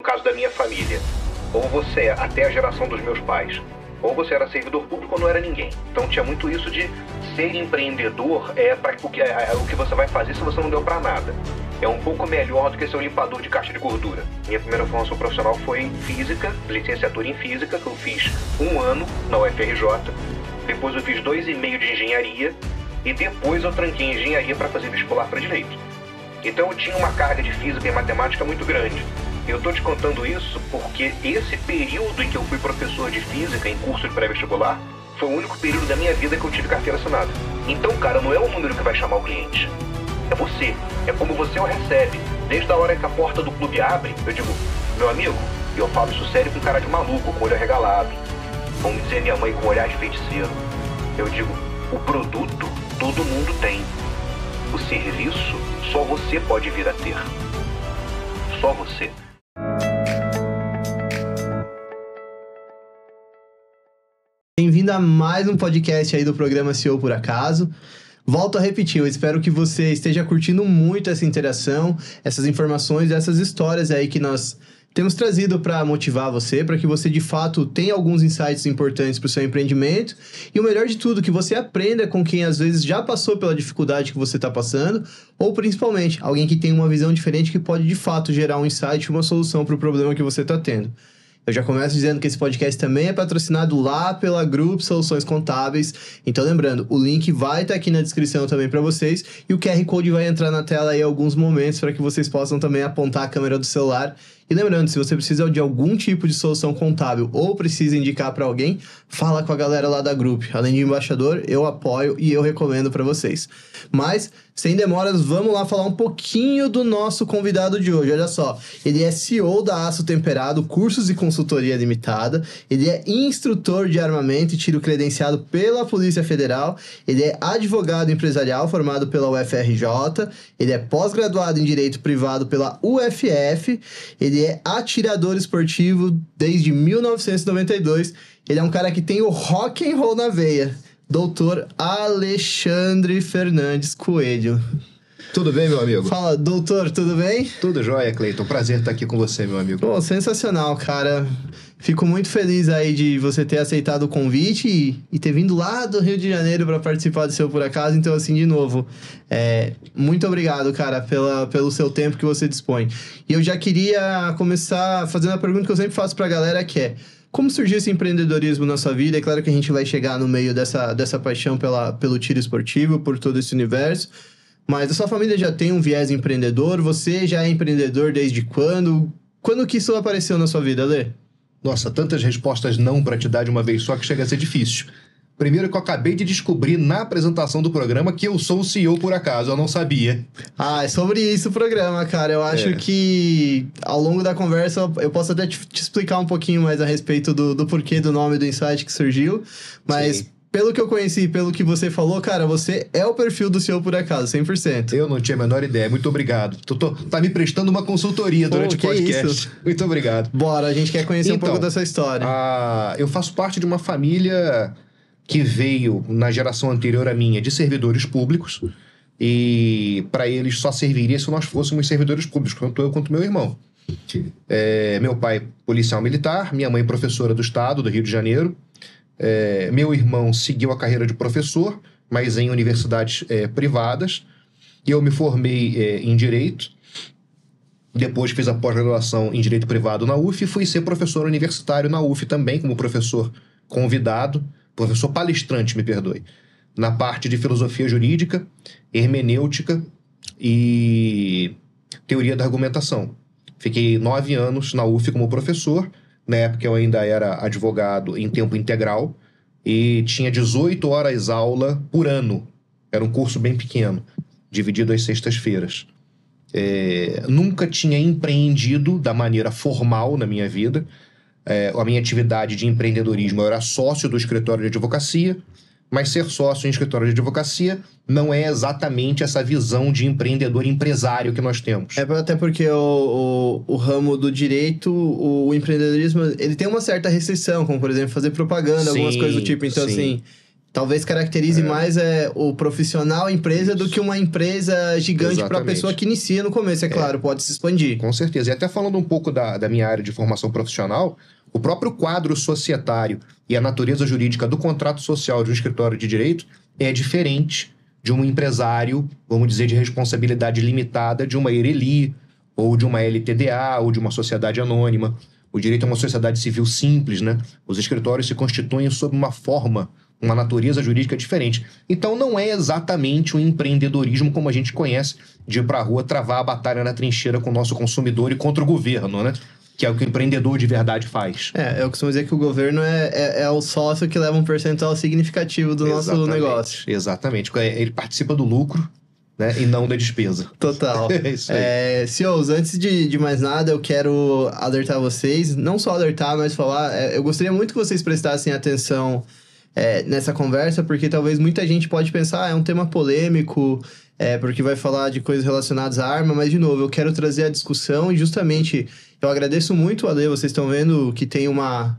No caso da minha família, ou você é até a geração dos meus pais, ou você era servidor público ou não era ninguém. Então tinha muito isso de ser empreendedor o que você vai fazer se você não deu pra nada. É um pouco melhor do que ser um limpador de caixa de gordura. Minha primeira formação profissional foi em física, licenciatura em física, que eu fiz 1 ano na UFRJ. Depois eu fiz 2,5 de engenharia e depois eu tranquei engenharia para fazer vestibular para direito. Então eu tinha uma carga de física e matemática muito grande. Eu tô te contando isso porque esse período em que eu fui professor de física em curso de pré-vestibular foi o único período da minha vida que eu tive carteira assinada. Então, cara, não é o número que vai chamar o cliente. É você. É como você o recebe. Desde a hora que a porta do clube abre, eu digo, meu amigo, e eu falo isso sério com cara de maluco, com o olho arregalado. Vamos dizer minha mãe com olhar de feiticeiro. Eu digo, o produto todo mundo tem. O serviço só você pode vir a ter. Só você. Bem-vindo a mais um podcast aí do programa CEO Por Acaso. Volto a repetir, eu espero que você esteja curtindo muito essa interação, essas informações, essas histórias aí que nós temos trazido para motivar você, para que você de fato tenha alguns insights importantes para o seu empreendimento e o melhor de tudo, que você aprenda com quem às vezes já passou pela dificuldade que você está passando ou principalmente alguém que tem uma visão diferente que pode de fato gerar um insight, uma solução para o problema que você está tendo. Eu já começo dizendo que esse podcast também é patrocinado lá pela Grupo Soluções Contábeis. Então, lembrando, o link vai estar aqui na descrição também para vocês e o QR Code vai entrar na tela aí em alguns momentos para que vocês possam também apontar a câmera do celular. E lembrando, se você precisa de algum tipo de solução contábil ou precisa indicar para alguém, fala com a galera lá da Grupo. Além de embaixador, eu apoio e eu recomendo para vocês. Mas, sem demoras, vamos lá falar um pouquinho do nosso convidado de hoje. Olha só, ele é CEO da Aço Temperado, Cursos e Consultoria Limitada. Ele é instrutor de armamento e tiro credenciado pela Polícia Federal. Ele é advogado empresarial formado pela UFRJ. Ele é pós-graduado em Direito Privado pela UFF. Ele é atirador esportivo desde 1992. Ele é um cara que tem o rock and roll na veia. Doutor Alexandre Fernandes Coelho. Tudo bem, meu amigo? Fala, doutor, tudo bem? Tudo jóia, Cleiton. Prazer estar aqui com você, meu amigo. Pô, sensacional, cara. Fico muito feliz aí de você ter aceitado o convite e ter vindo lá do Rio de Janeiro para participar do Seu Por Acaso. Então, assim, de novo, muito obrigado, cara, pelo seu tempo que você dispõe. E eu já queria começar fazendo a pergunta que eu sempre faço pra galera, que é: como surgiu esse empreendedorismo na sua vida? É claro que a gente vai chegar no meio dessa paixão pelo tiro esportivo, por todo esse universo. Mas a sua família já tem um viés empreendedor? Você já é empreendedor desde quando? Quando que isso apareceu na sua vida, Lê? Nossa, tantas respostas não para te dar de uma vez só que chega a ser difícil. Primeiro que eu acabei de descobrir na apresentação do programa que eu sou o CEO por acaso, eu não sabia. Ah, é sobre isso o programa, cara. Eu acho que ao longo da conversa eu posso até te explicar um pouquinho mais a respeito do porquê do nome do insight que surgiu. Mas sim, pelo que eu conheci, pelo que você falou, cara, você é o perfil do CEO por acaso, 100%. Eu não tinha a menor ideia, muito obrigado. Tá me prestando uma consultoria durante o podcast. Isso? Muito obrigado. Bora, a gente quer conhecer um pouco dessa história. Eu faço parte de uma família que veio na geração anterior à minha de servidores públicos, e para eles só serviria se nós fôssemos servidores públicos, tanto eu quanto meu irmão. Meu pai policial militar, minha mãe professora do estado do Rio de Janeiro. Meu irmão seguiu a carreira de professor, mas em universidades privadas. Eu me formei em Direito, depois fiz a pós-graduação em Direito Privado na UF e fui ser professor universitário na UF também, como professor convidado, professor palestrante, me perdoe, na parte de filosofia jurídica, hermenêutica e teoria da argumentação. Fiquei 9 anos na UF como professor. Na época eu ainda era advogado em tempo integral e tinha 18 horas aula por ano. Era um curso bem pequeno, dividido às sextas-feiras. Nunca tinha empreendido da maneira formal na minha vida. A minha atividade de empreendedorismo, eu era sócio do escritório de advocacia, mas ser sócio em escritório de advocacia não é exatamente essa visão de empreendedor empresário que nós temos. Até porque o ramo do direito, o empreendedorismo, ele tem uma certa restrição, como, por exemplo, fazer propaganda, algumas coisas do tipo. Então, assim, talvez caracterize mais o profissional, a empresa, do que uma empresa gigante para a pessoa que inicia no começo, claro, pode se expandir. Com certeza. E até falando um pouco da minha área de formação profissional, o próprio quadro societário e a natureza jurídica do contrato social de um escritório de direito é diferente de um empresário, vamos dizer, de responsabilidade limitada de uma ERELI, ou de uma LTDA, ou de uma sociedade anônima. O direito é uma sociedade civil simples, né? Os escritórios se constituem sob uma forma, uma natureza jurídica diferente. Então não é exatamente um empreendedorismo como a gente conhece, de ir para a rua travar a batalha na trincheira com o nosso consumidor e contra o governo, né? Que é o que o empreendedor de verdade faz. Eu costumo dizer que o governo é o sócio que leva um percentual significativo do nosso negócio. Exatamente. Ele participa do lucro, né, e não da despesa. Total. É isso aí. CEOs, antes de mais nada, eu quero alertar vocês, não só alertar, mas falar, eu gostaria muito que vocês prestassem atenção nessa conversa, porque talvez muita gente pode pensar, é um tema polêmico, porque vai falar de coisas relacionadas à arma, mas, de novo, eu quero trazer a discussão e, justamente, eu agradeço muito, Ale, vocês estão vendo que tem uma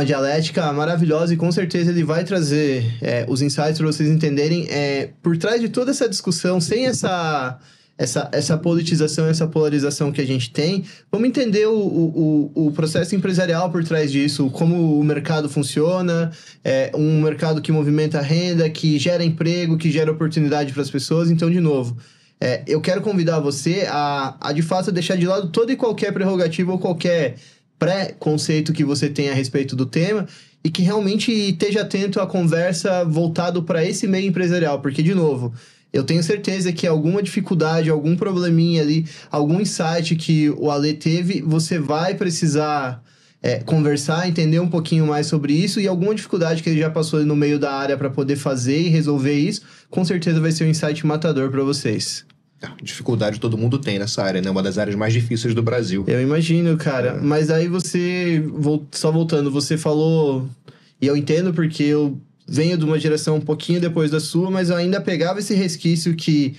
dialética maravilhosa e, com certeza, ele vai trazer os insights para vocês entenderem por trás de toda essa discussão, sem essa politização, essa polarização que a gente tem. Vamos entender o processo empresarial por trás disso, como o mercado funciona, um mercado que movimenta a renda, que gera emprego, que gera oportunidade para as pessoas. Então, de novo, eu quero convidar você a de fato, deixar de lado toda e qualquer prerrogativa ou qualquer pré-conceito que você tenha a respeito do tema e que realmente esteja atento à conversa voltado para esse meio empresarial, porque, de novo, eu tenho certeza que alguma dificuldade, algum probleminha ali, algum insight que o Ale teve, você vai precisar conversar, entender um pouquinho mais sobre isso, e alguma dificuldade que ele já passou ali no meio da área para poder fazer e resolver isso, com certeza vai ser um insight matador para vocês. Dificuldade todo mundo tem nessa área, né? Uma das áreas mais difíceis do Brasil. Eu imagino, cara. Mas aí você, só voltando, você falou, e eu entendo porque eu venho de uma geração um pouquinho depois da sua, mas eu ainda pegava esse resquício que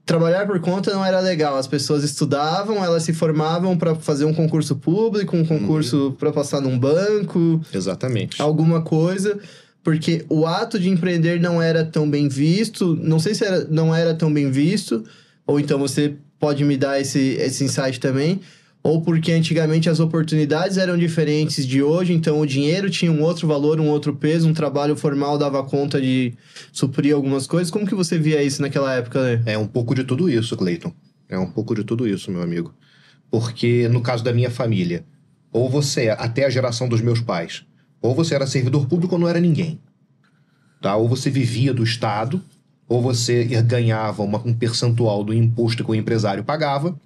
trabalhar por conta não era legal. As pessoas estudavam, elas se formavam para fazer um concurso público, um concurso para passar num banco. Exatamente. Alguma coisa, porque o ato de empreender não era tão bem visto. Não sei se não era tão bem visto, ou então você pode me dar esse insight também, ou porque antigamente as oportunidades eram diferentes de hoje, então o dinheiro tinha um outro valor, um outro peso, um trabalho formal dava conta de suprir algumas coisas. Como que você via isso naquela época, né? É um pouco de tudo isso, Cleiton. É um pouco de tudo isso, meu amigo. Porque no caso da minha família, ou você, até a geração dos meus pais, ou você era servidor público ou não era ninguém. Tá? Ou você vivia do Estado, ou você ganhava um percentual do imposto que o empresário pagava,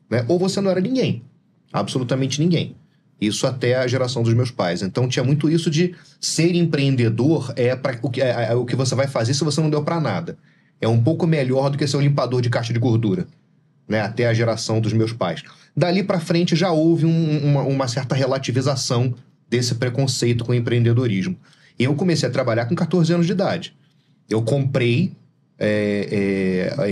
né? Ou você não era ninguém. Absolutamente ninguém. Isso até a geração dos meus pais. Então tinha muito isso de ser empreendedor o que você vai fazer se você não deu pra nada. É um pouco melhor do que ser um limpador de caixa de gordura, né? Até a geração dos meus pais. Dali pra frente já houve uma certa relativização desse preconceito com o empreendedorismo. Eu comecei a trabalhar com 14 anos de idade. Eu comprei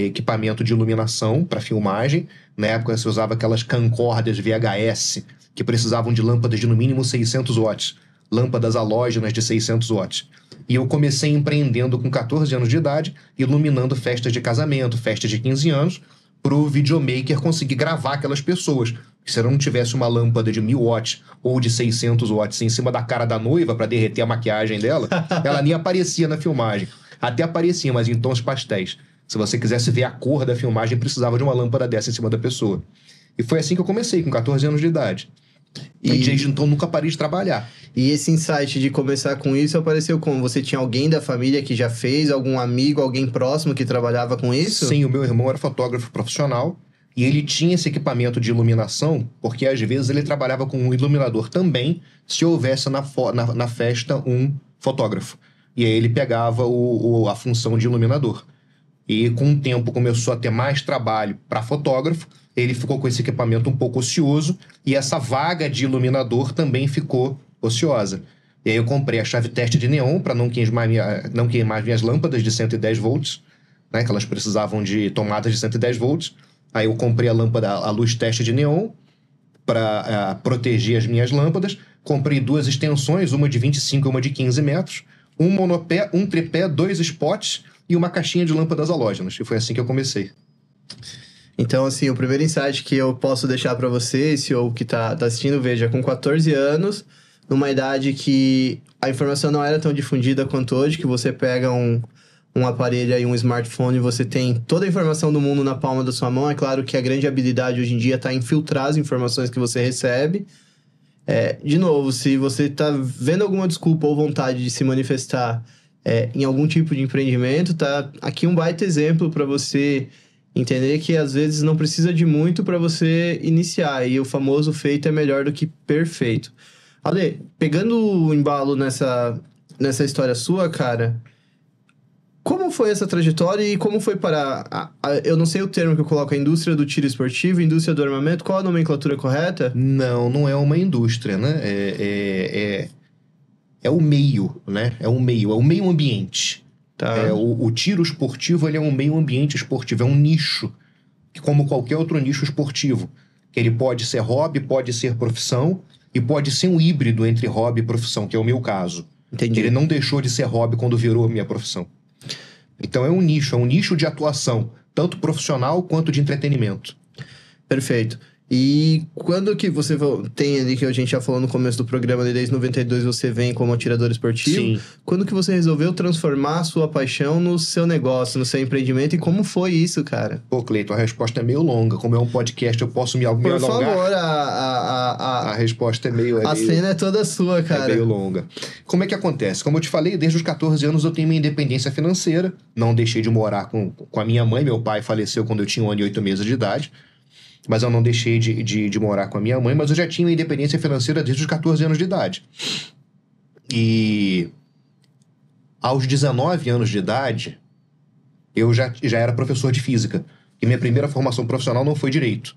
equipamento de iluminação para filmagem. Na época se usava aquelas camcorders VHS que precisavam de lâmpadas de no mínimo 600 watts. Lâmpadas halógenas de 600 watts. E eu comecei empreendendo com 14 anos de idade, iluminando festas de casamento, festas de 15 anos, pro videomaker conseguir gravar aquelas pessoas. Se eu não tivesse uma lâmpada de 1000 watts ou de 600 watts em cima da cara da noiva para derreter a maquiagem dela, ela nem aparecia na filmagem. Até aparecia, mas em tons pastéis. Se você quisesse ver a cor da filmagem, precisava de uma lâmpada dessa em cima da pessoa. E foi assim que eu comecei, com 14 anos de idade. E desde então nunca parei de trabalhar. E esse insight de começar com isso apareceu como? Você tinha alguém da família que já fez? Algum amigo, alguém próximo que trabalhava com isso? Sim, o meu irmão era fotógrafo profissional. E ele tinha esse equipamento de iluminação, porque às vezes ele trabalhava com um iluminador também, se houvesse na festa um fotógrafo. E aí ele pegava a função de iluminador. E com o tempo começou a ter mais trabalho para fotógrafo, ele ficou com esse equipamento um pouco ocioso, e essa vaga de iluminador também ficou ociosa. E aí eu comprei a chave teste de neon para não queimar minhas lâmpadas de 110 volts, né, que elas precisavam de tomadas de 110 volts. Aí eu comprei a luz teste de neon para proteger as minhas lâmpadas. Comprei 2 extensões, uma de 25 e uma de 15 metros. um monopé, um tripé, 2 spots e uma caixinha de lâmpadas halógenas. E foi assim que eu comecei. Então, assim, o primeiro insight que eu posso deixar pra você, esse ou que tá assistindo, veja, com 14 anos, numa idade que a informação não era tão difundida quanto hoje, que você pega um aparelho aí, um smartphone, e você tem toda a informação do mundo na palma da sua mão. É claro que a grande habilidade hoje em dia tá em filtrar as informações que você recebe. De novo, se você tá vendo alguma desculpa ou vontade de se manifestar em algum tipo de empreendimento, tá aqui um baita exemplo para você entender que às vezes não precisa de muito para você iniciar, e o famoso feito é melhor do que perfeito. Ale, pegando o embalo nessa história sua, cara, como foi essa trajetória e como foi para eu não sei o termo que eu coloco, a indústria do tiro esportivo, indústria do armamento, qual a nomenclatura correta? Não é uma indústria, né? É o meio, né? É o meio ambiente. Tá. O tiro esportivo, ele é um meio ambiente esportivo, é um nicho, como qualquer outro nicho esportivo. Que ele pode ser hobby, pode ser profissão, e pode ser um híbrido entre hobby e profissão, que é o meu caso. Entendi. Ele não deixou de ser hobby quando virou a minha profissão. Então é um nicho de atuação, tanto profissional quanto de entretenimento. Perfeito. E quando que você tem ali, que a gente já falou no começo do programa, desde 92 você vem como atirador esportivo. Sim. Quando que você resolveu transformar a sua paixão no seu negócio, no seu empreendimento, e como foi isso, cara? Pô, Cleiton, a resposta é meio longa. Como é um podcast, eu posso me alongar? Por favor, A resposta é meio... a cena é toda sua, cara. É meio longa. Como é que acontece? Como eu te falei, desde os 14 anos eu tenho minha independência financeira. Não deixei de morar com a minha mãe. Meu pai faleceu quando eu tinha 1 ano e 8 meses de idade. Mas eu não deixei de morar com a minha mãe. Mas eu já tinha minha independência financeira desde os 14 anos de idade. E aos 19 anos de idade, eu já era professor de física. E minha primeira formação profissional não foi direito.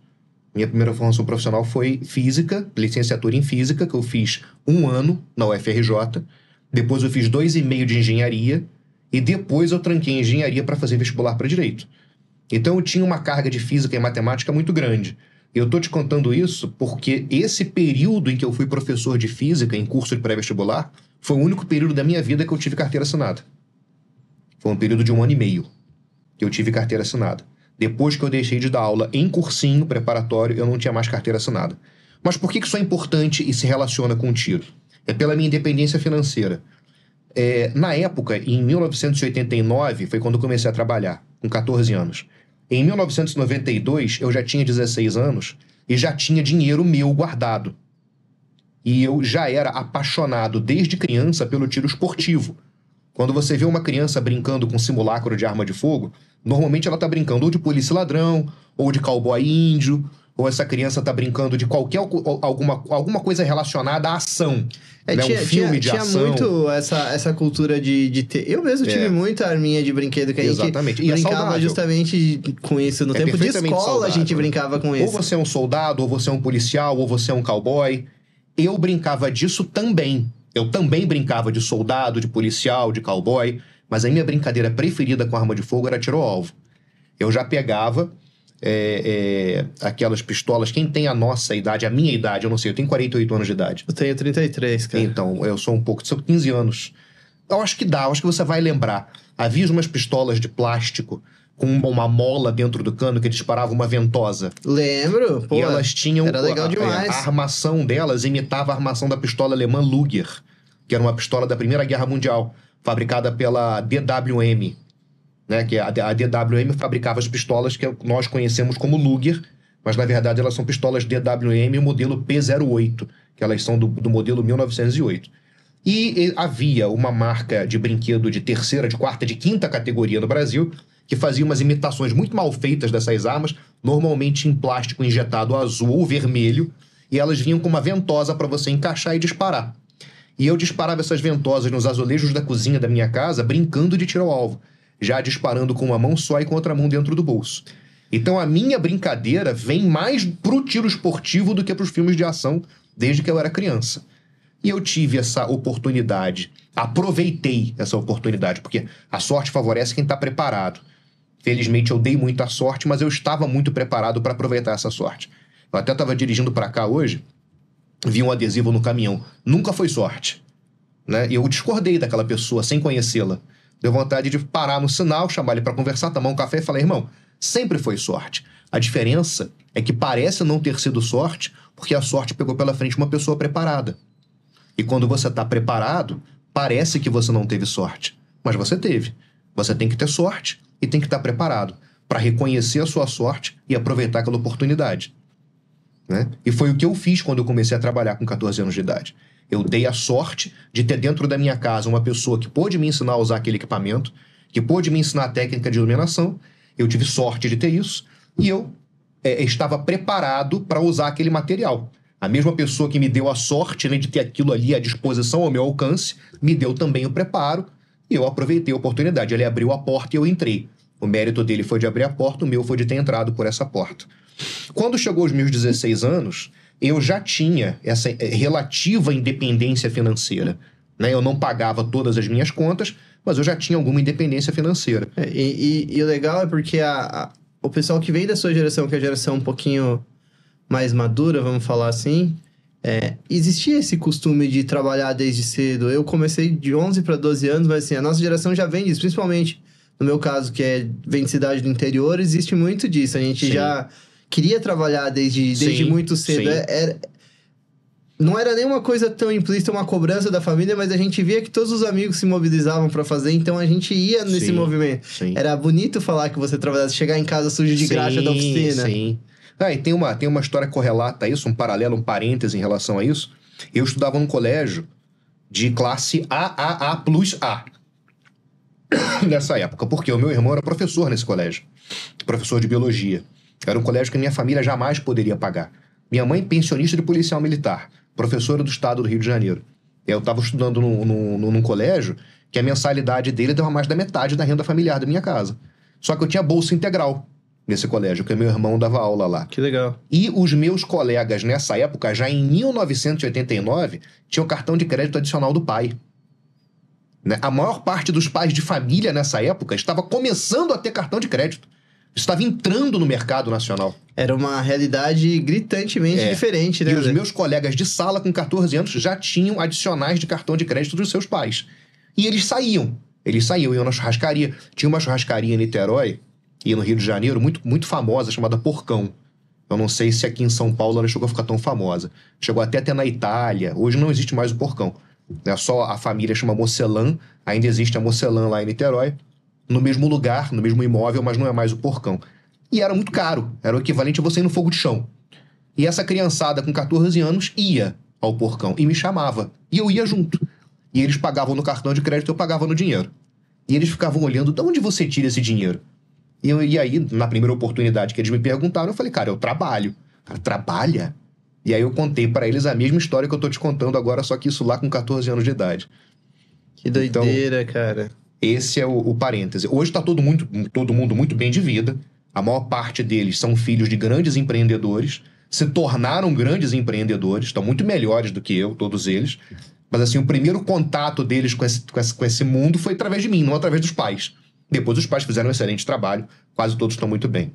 Minha primeira formação profissional foi física, licenciatura em física, que eu fiz 1 ano na UFRJ. Depois eu fiz 2,5 de engenharia. E depois eu tranquei engenharia para fazer vestibular para direito. Então eu tinha uma carga de física e matemática muito grande. E eu tô te contando isso porque esse período em que eu fui professor de física em curso de pré-vestibular foi o único período da minha vida que eu tive carteira assinada. Foi um período de 1 ano e meio que eu tive carteira assinada. Depois que eu deixei de dar aula em cursinho preparatório, eu não tinha mais carteira assinada. Mas por que isso é importante e se relaciona com o tiro? É pela minha independência financeira. Na época, em 1989, foi quando eu comecei a trabalhar, com 14 anos. Em 1992, eu já tinha 16 anos e já tinha dinheiro meu guardado. E eu já era apaixonado desde criança pelo tiro esportivo. Quando você vê uma criança brincando com simulacro de arma de fogo, normalmente ela tá brincando ou de polícia e ladrão, ou de cowboy índio, ou essa criança tá brincando de alguma coisa relacionada à ação. Um filme de ação. Tinha muito essa cultura de ter... Eu mesmo tive muita arminha de brinquedo que a gente brincava justamente com isso. No tempo de escola saudável. A gente brincava com isso. Ou você é um soldado, ou você é um policial, ou você é um cowboy. Eu brincava disso também. Eu também brincava de soldado, de policial, de cowboy. Mas a minha brincadeira preferida com arma de fogo era tiro ao alvo. Eu já pegava... aquelas pistolas, quem tem a nossa idade, a minha idade, eu não sei, eu tenho 48 anos de idade. Eu tenho 33, cara. Então, eu sou um pouco, são 15 anos. Eu acho que você vai lembrar. Havia umas pistolas de plástico com uma mola dentro do cano que disparava uma ventosa. Lembro, pô. E elas tinham... Era legal demais. A armação delas imitava a armação da pistola alemã Luger, que era uma pistola da Primeira Guerra Mundial, fabricada pela DWM. Né, que a DWM fabricava as pistolas que nós conhecemos como Luger, mas na verdade elas são pistolas DWM modelo P08, que elas são do modelo 1908. E havia uma marca de brinquedo de terceira, de quarta, de quinta categoria no Brasil, que fazia umas imitações muito mal feitas dessas armas, normalmente em plástico injetado azul ou vermelho, e elas vinham com uma ventosa para você encaixar e disparar. E eu disparava essas ventosas nos azulejos da cozinha da minha casa, brincando de tiro ao alvo, já disparando com uma mão só e com outra mão dentro do bolso. Então a minha brincadeira vem mais pro tiro esportivo do que pros filmes de ação, desde que eu era criança. E eu tive essa oportunidade, aproveitei essa oportunidade, porque a sorte favorece quem tá preparado. Felizmente eu dei muita sorte, mas eu estava muito preparado para aproveitar essa sorte. Eu até estava dirigindo para cá hoje, vi um adesivo no caminhão. Nunca foi sorte. né? E eu discordei daquela pessoa sem conhecê-la. Deu vontade de parar no sinal, chamar ele para conversar, tomar um café e falar: irmão, sempre foi sorte. A diferença é que parece não ter sido sorte porque a sorte pegou pela frente uma pessoa preparada. E quando você está preparado, parece que você não teve sorte. Mas você teve. Você tem que ter sorte e tem que estar preparado para reconhecer a sua sorte e aproveitar aquela oportunidade. Né? E foi o que eu fiz quando eu comecei a trabalhar com 14 anos de idade. Eu dei a sorte de ter dentro da minha casa uma pessoa que pôde me ensinar a usar aquele equipamento, que pôde me ensinar a técnica de iluminação. Eu tive sorte de ter isso e eu estava preparado para usar aquele material. A mesma pessoa que me deu a sorte, né, de ter aquilo ali à disposição, ao meu alcance, me deu também o preparo e eu aproveitei a oportunidade. Ele abriu a porta e eu entrei. O mérito dele foi de abrir a porta, o meu foi de ter entrado por essa porta. Quando chegou aos meus 16 anos, eu já tinha essa relativa independência financeira. Né? Eu não pagava todas as minhas contas, mas eu já tinha alguma independência financeira. E o legal é porque o pessoal que vem da sua geração, que é a geração um pouquinho mais madura, vamos falar assim, existia esse costume de trabalhar desde cedo. Eu comecei de 11 para 12 anos, mas assim, a nossa geração já vem disso, principalmente no meu caso, que vem de cidade do interior, existe muito disso. A gente já queria trabalhar desde muito cedo. Não era nenhuma coisa tão implícita, uma cobrança da família, mas a gente via que todos os amigos se mobilizavam para fazer, então a gente ia nesse movimento. Era bonito falar que você trabalhava, chegar em casa sujo de graxa da oficina. Sim. E tem uma história correlata a isso, um paralelo, um parêntese em relação a isso. Eu estudava num colégio de classe AAA plus A. Nessa época, porque o meu irmão era professor nesse colégio. Professor de biologia. Era um colégio que a minha família jamais poderia pagar. Minha mãe, pensionista de policial militar. Professora do estado do Rio de Janeiro. Eu estava estudando num colégio que a mensalidade dele dava mais da metade da renda familiar da minha casa. Só que eu tinha bolsa integral nesse colégio, porque meu irmão dava aula lá. Que legal. E os meus colegas nessa época, já em 1989, tinham cartão de crédito adicional do pai. Né? A maior parte dos pais de família nessa época estava começando a ter cartão de crédito. Estava entrando no mercado nacional. Era uma realidade gritantemente diferente, né? E os meus colegas de sala com 14 anos já tinham adicionais de cartão de crédito dos seus pais. E eles saíam. Iam na churrascaria. Tinha uma churrascaria em Niterói e no Rio de Janeiro muito, muito famosa, chamada Porcão. Eu não sei se aqui em São Paulo ela chegou a ficar tão famosa. Chegou até a ter na Itália. Hoje não existe mais o Porcão. Só a família chama Mocelã. Ainda existe a Mocelã lá em Niterói. No mesmo lugar, no mesmo imóvel, mas não é mais o Porcão. E era muito caro. Era o equivalente a você ir no fogo de chão. E essa criançada com 14 anos ia ao Porcão e me chamava. E eu ia junto. E eles pagavam no cartão de crédito, eu pagava no dinheiro. E eles ficavam olhando, de onde você tira esse dinheiro? E aí, na primeira oportunidade que eles me perguntaram, eu falei, cara, eu trabalho. Cara, trabalha? E aí eu contei pra eles a mesma história que eu tô te contando agora, só que isso lá com 14 anos de idade. Que doideira, cara. Esse é o parêntese. Hoje tá todo mundo muito bem de vida. A maior parte deles são filhos de grandes empreendedores. Se tornaram grandes empreendedores. Estão muito melhores do que eu, todos eles. Mas assim, o primeiro contato deles com esse mundo foi através de mim, não através dos pais. Depois os pais fizeram um excelente trabalho. Quase todos estão muito bem.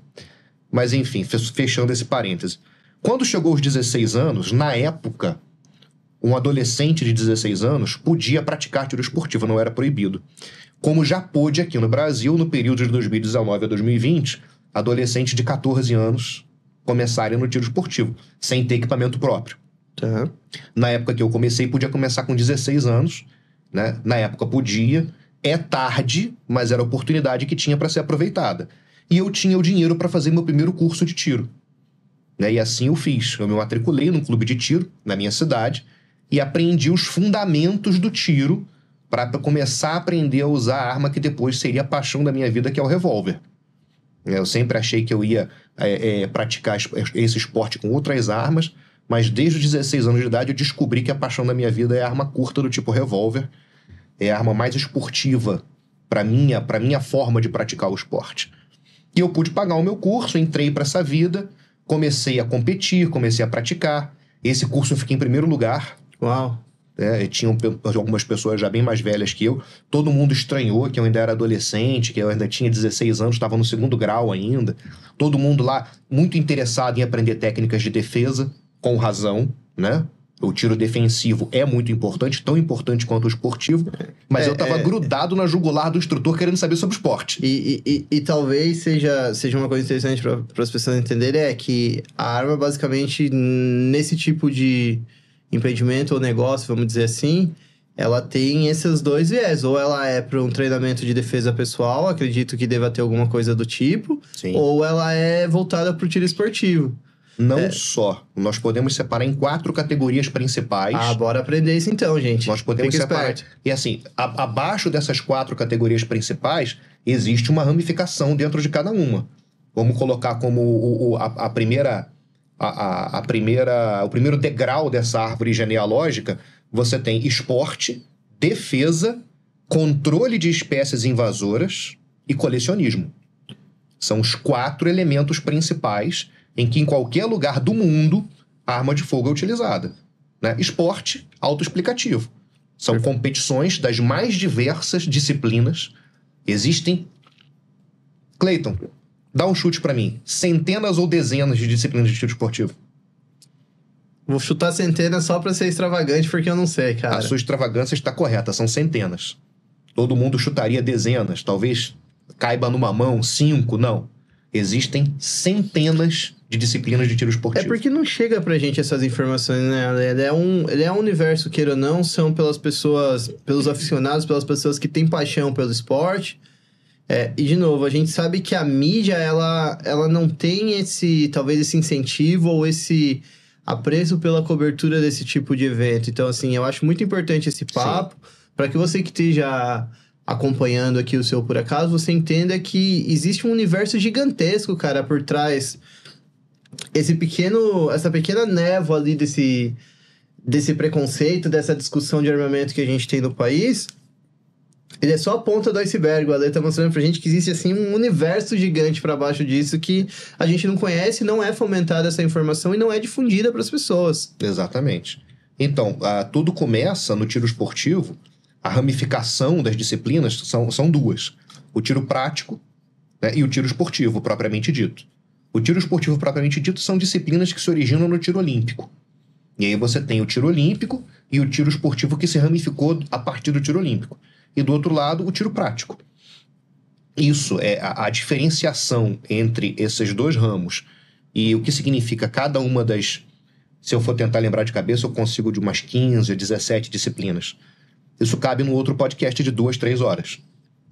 Mas enfim, fechando esse parêntese. Quando chegou aos 16 anos, na época, um adolescente de 16 anos podia praticar tiro esportivo, não era proibido. Como já pôde aqui no Brasil, no período de 2019 a 2020, adolescentes de 14 anos começarem no tiro esportivo, sem ter equipamento próprio. Tá. Na época que eu comecei, podia começar com 16 anos, né? Na época podia. É tarde, mas era a oportunidade que tinha para ser aproveitada. E eu tinha o dinheiro para fazer meu primeiro curso de tiro. Né? E assim eu fiz. Eu me matriculei num clube de tiro, na minha cidade, e aprendi os fundamentos do tiro para começar a aprender a usar a arma que depois seria a paixão da minha vida, que é o revólver. Eu sempre achei que eu ia praticar esse esporte com outras armas, mas desde os 16 anos de idade eu descobri que a paixão da minha vida é a arma curta do tipo revólver. É a arma mais esportiva para minha forma de praticar o esporte. E eu pude pagar o meu curso, entrei para essa vida, comecei a competir, comecei a praticar. Esse curso eu fiquei em primeiro lugar. Uau! Tinham algumas pessoas já bem mais velhas que eu. Todo mundo estranhou que eu ainda era adolescente, que eu ainda tinha 16 anos, estava no segundo grau ainda. Todo mundo lá muito interessado em aprender técnicas de defesa, com razão, né? O tiro defensivo é muito importante, tão importante quanto o esportivo, mas eu tava grudado na jugular do instrutor querendo saber sobre o esporte. E talvez seja uma coisa interessante para as pessoas entenderem, é que a arma, basicamente, nesse tipo de empreendimento ou negócio, vamos dizer assim, ela tem esses dois viés. Ou ela é para um treinamento de defesa pessoal, acredito que deva ter alguma coisa do tipo, Sim. ou ela é voltada para o tiro esportivo. Não só. Nós podemos separar em 4 categorias principais. Bora aprender isso então, gente. Nós podemos Fica separar. esperto. E assim, abaixo dessas 4 categorias principais, existe uma ramificação dentro de cada uma. Vamos colocar como o primeiro degrau dessa árvore genealógica. Você tem esporte, defesa, controle de espécies invasoras e colecionismo. São os 4 elementos principais em que em qualquer lugar do mundo a arma de fogo é utilizada. Né? Esporte, autoexplicativo. São competições das mais diversas disciplinas. Existem... Cleiton, dá um chute pra mim. Centenas ou dezenas de disciplinas de tiro esportivo? Vou chutar centenas só pra ser extravagante, porque eu não sei, cara. A sua extravagância está correta, são centenas. Todo mundo chutaria dezenas, talvez caiba numa mão, 5, não. Existem centenas de disciplinas de tiro esportivo. É porque não chega pra gente essas informações, né? Ele é um universo, queira ou não, são pelas pessoas, pelos aficionados, pelas pessoas que têm paixão pelo esporte. E, de novo, a gente sabe que a mídia, ela não tem talvez esse incentivo ou esse apreço pela cobertura desse tipo de evento. Então, assim, eu acho muito importante esse papo, para que você que esteja acompanhando aqui o Seu Por Acaso, você entenda que existe um universo gigantesco, cara, por trás. Essa pequena névoa ali desse preconceito, dessa discussão de armamento que a gente tem no país, ele é só a ponta do iceberg. O Ale tá mostrando pra gente que existe, assim, um universo gigante pra baixo disso que a gente não conhece, não é fomentada essa informação e não é difundida pras pessoas. Exatamente. Então, tudo começa no tiro esportivo. A ramificação das disciplinas são 2. O tiro prático, né, e o tiro esportivo, propriamente dito. O tiro esportivo, propriamente dito, são disciplinas que se originam no tiro olímpico. E aí você tem o tiro olímpico e o tiro esportivo que se ramificou a partir do tiro olímpico. E do outro lado, o tiro prático. Isso é a diferenciação entre esses 2 ramos e o que significa cada uma das... Se eu for tentar lembrar de cabeça, eu consigo de umas 15, 17 disciplinas. Isso cabe num outro podcast de 2, 3 horas.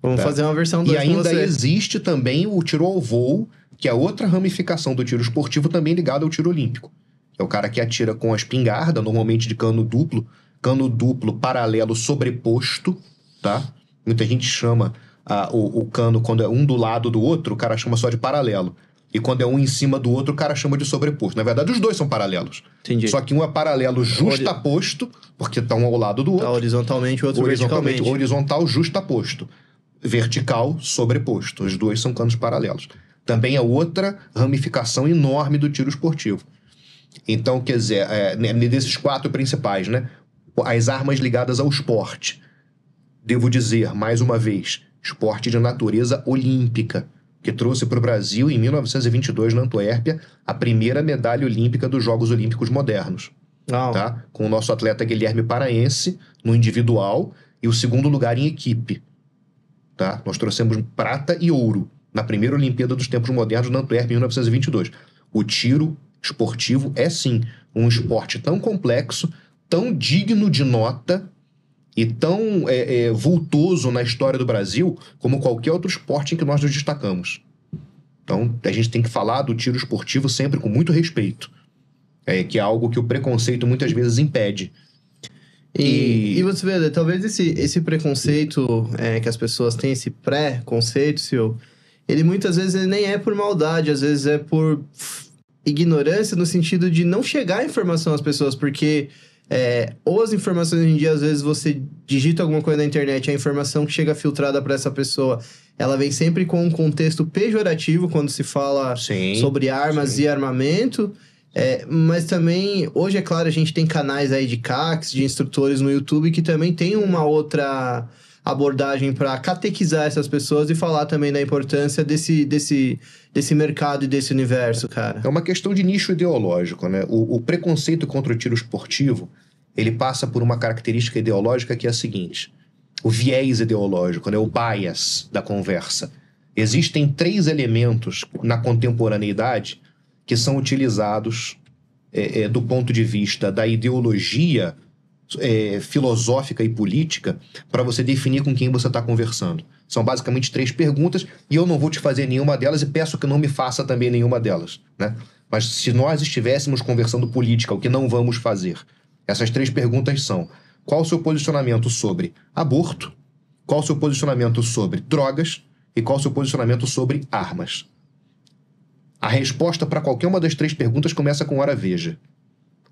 Vamos fazer uma versão 2 E ainda existe também o tiro ao voo, que é outra ramificação do tiro esportivo também ligado ao tiro olímpico. É o cara que atira com a espingarda, normalmente de cano duplo paralelo sobreposto, tá? Muita gente chama o cano, quando é um do lado do outro, o cara chama só de paralelo. E quando é um em cima do outro, o cara chama de sobreposto. Na verdade, os 2 são paralelos. Entendi. Só que um é paralelo justaposto, porque estão ao lado do outro. Tá horizontalmente, o outro verticalmente. Horizontal justaposto. Vertical sobreposto. Os 2 são canos paralelos. Também é outra ramificação enorme do tiro esportivo. Então, quer dizer, desses 4 principais, né? As armas ligadas ao esporte. Devo dizer, mais uma vez, esporte de natureza olímpica, que trouxe para o Brasil, em 1922, na Antuérpia, a primeira medalha olímpica dos Jogos Olímpicos Modernos. Tá? Com o nosso atleta Guilherme Paraense, no individual, e o 2º lugar em equipe. Tá? Nós trouxemos prata e ouro na primeira Olimpíada dos Tempos Modernos, na Antuérpia, em 1922. O tiro esportivo é, sim, um esporte tão complexo, tão digno de nota e tão vultoso na história do Brasil como qualquer outro esporte em que nós nos destacamos. Então, a gente tem que falar do tiro esportivo sempre com muito respeito, que é algo que o preconceito muitas vezes impede. E você vê, talvez esse preconceito que as pessoas têm, esse pré-conceito, ele muitas vezes ele nem é por maldade, às vezes é por ignorância, no sentido de não chegar a informação às pessoas, porque... ou as informações hoje em dia, às vezes você digita alguma coisa na internet, a informação que chega filtrada para essa pessoa, ela vem sempre com um contexto pejorativo quando se fala sobre armas e armamento. Mas também, hoje, é claro, a gente tem canais aí de CACs, de instrutores no YouTube que também tem uma outra abordagem para catequizar essas pessoas e falar também da importância desse mercado e desse universo, cara? É uma questão de nicho ideológico, né? O preconceito contra o tiro esportivo, ele passa por uma característica ideológica que é a seguinte: o viés ideológico, né? O bias da conversa. Existem 3 elementos na contemporaneidade que são utilizados do ponto de vista da ideologia filosófica e política para você definir com quem você está conversando. São basicamente 3 perguntas e eu não vou te fazer nenhuma delas e peço que não me faça também nenhuma delas, né? Mas se nós estivéssemos conversando política, o que não vamos fazer, essas 3 perguntas são: qual o seu posicionamento sobre aborto? Qual o seu posicionamento sobre drogas? E qual o seu posicionamento sobre armas? A resposta para qualquer uma das 3 perguntas começa com hora veja.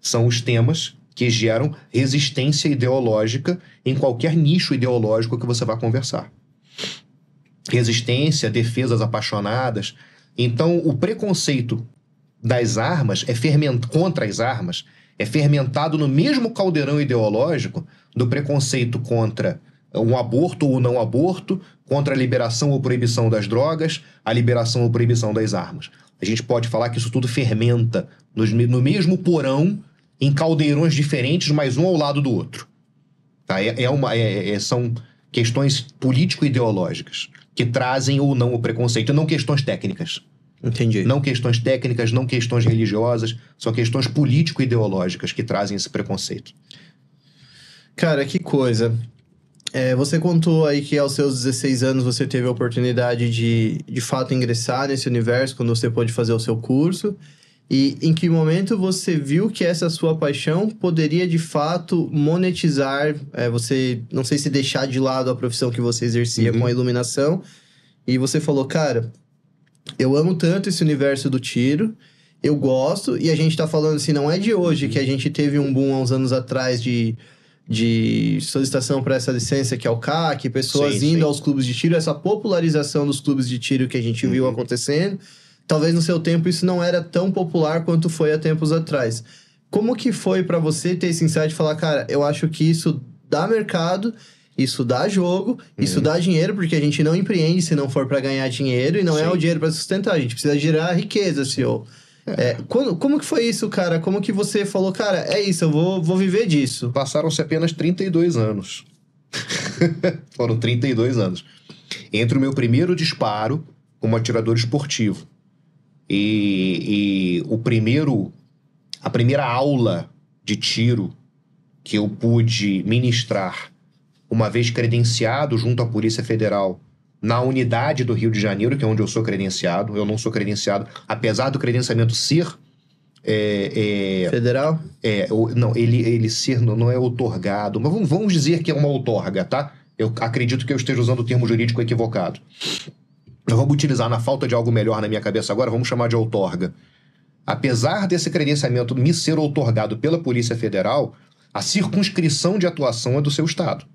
São os temas que geram resistência ideológica em qualquer nicho ideológico que você vá conversar. Resistência, defesas apaixonadas. Então, o preconceito das armas contra as armas é fermentado no mesmo caldeirão ideológico do preconceito contra um aborto ou não aborto, contra a liberação ou proibição das drogas, a liberação ou proibição das armas. A gente pode falar que isso tudo fermenta no mesmo porão, em caldeirões diferentes, mas um ao lado do outro. Tá? São questões político-ideológicas que trazem ou não o preconceito, e não questões técnicas. Entendi. Não questões técnicas, não questões religiosas, são questões político-ideológicas que trazem esse preconceito. Cara, que coisa. Você contou aí que aos seus 16 anos você teve a oportunidade de fato ingressar nesse universo, quando você pôde fazer o seu curso. E em que momento você viu que essa sua paixão poderia de fato monetizar, você, não sei se deixar de lado a profissão que você exercia com a iluminação, e você falou: cara, eu amo tanto esse universo do tiro, eu gosto, e a gente tá falando assim, não é de hoje que a gente teve um boom há uns anos atrás de solicitação para essa licença que é o CAC, pessoas indo aos clubes de tiro, essa popularização dos clubes de tiro que a gente viu acontecendo. Talvez no seu tempo isso não era tão popular quanto foi há tempos atrás. Como que foi para você ter esse insight de falar: cara, eu acho que isso dá mercado, isso dá jogo, isso dá dinheiro, porque a gente não empreende se não for para ganhar dinheiro, e não é o dinheiro para sustentar, a gente precisa gerar riqueza, CEO. Como que foi isso, cara? Como que você falou: cara, é isso, eu vou viver disso? Passaram-se apenas 32 anos. Foram 32 anos. Entre o meu primeiro disparo como atirador esportivo e a primeira aula de tiro que eu pude ministrar, uma vez credenciado junto à Polícia Federal, na unidade do Rio de Janeiro, que é onde eu sou credenciado. Eu não sou credenciado, apesar do credenciamento ser... Federal? Não, ele ser não é outorgado, mas vamos dizer que é uma outorga, tá? Eu acredito que eu esteja usando o termo jurídico equivocado. Vamos utilizar, na falta de algo melhor na minha cabeça agora, vamos chamar de outorga. Apesar desse credenciamento me ser outorgado pela Polícia Federal, a circunscrição de atuação é do seu estado.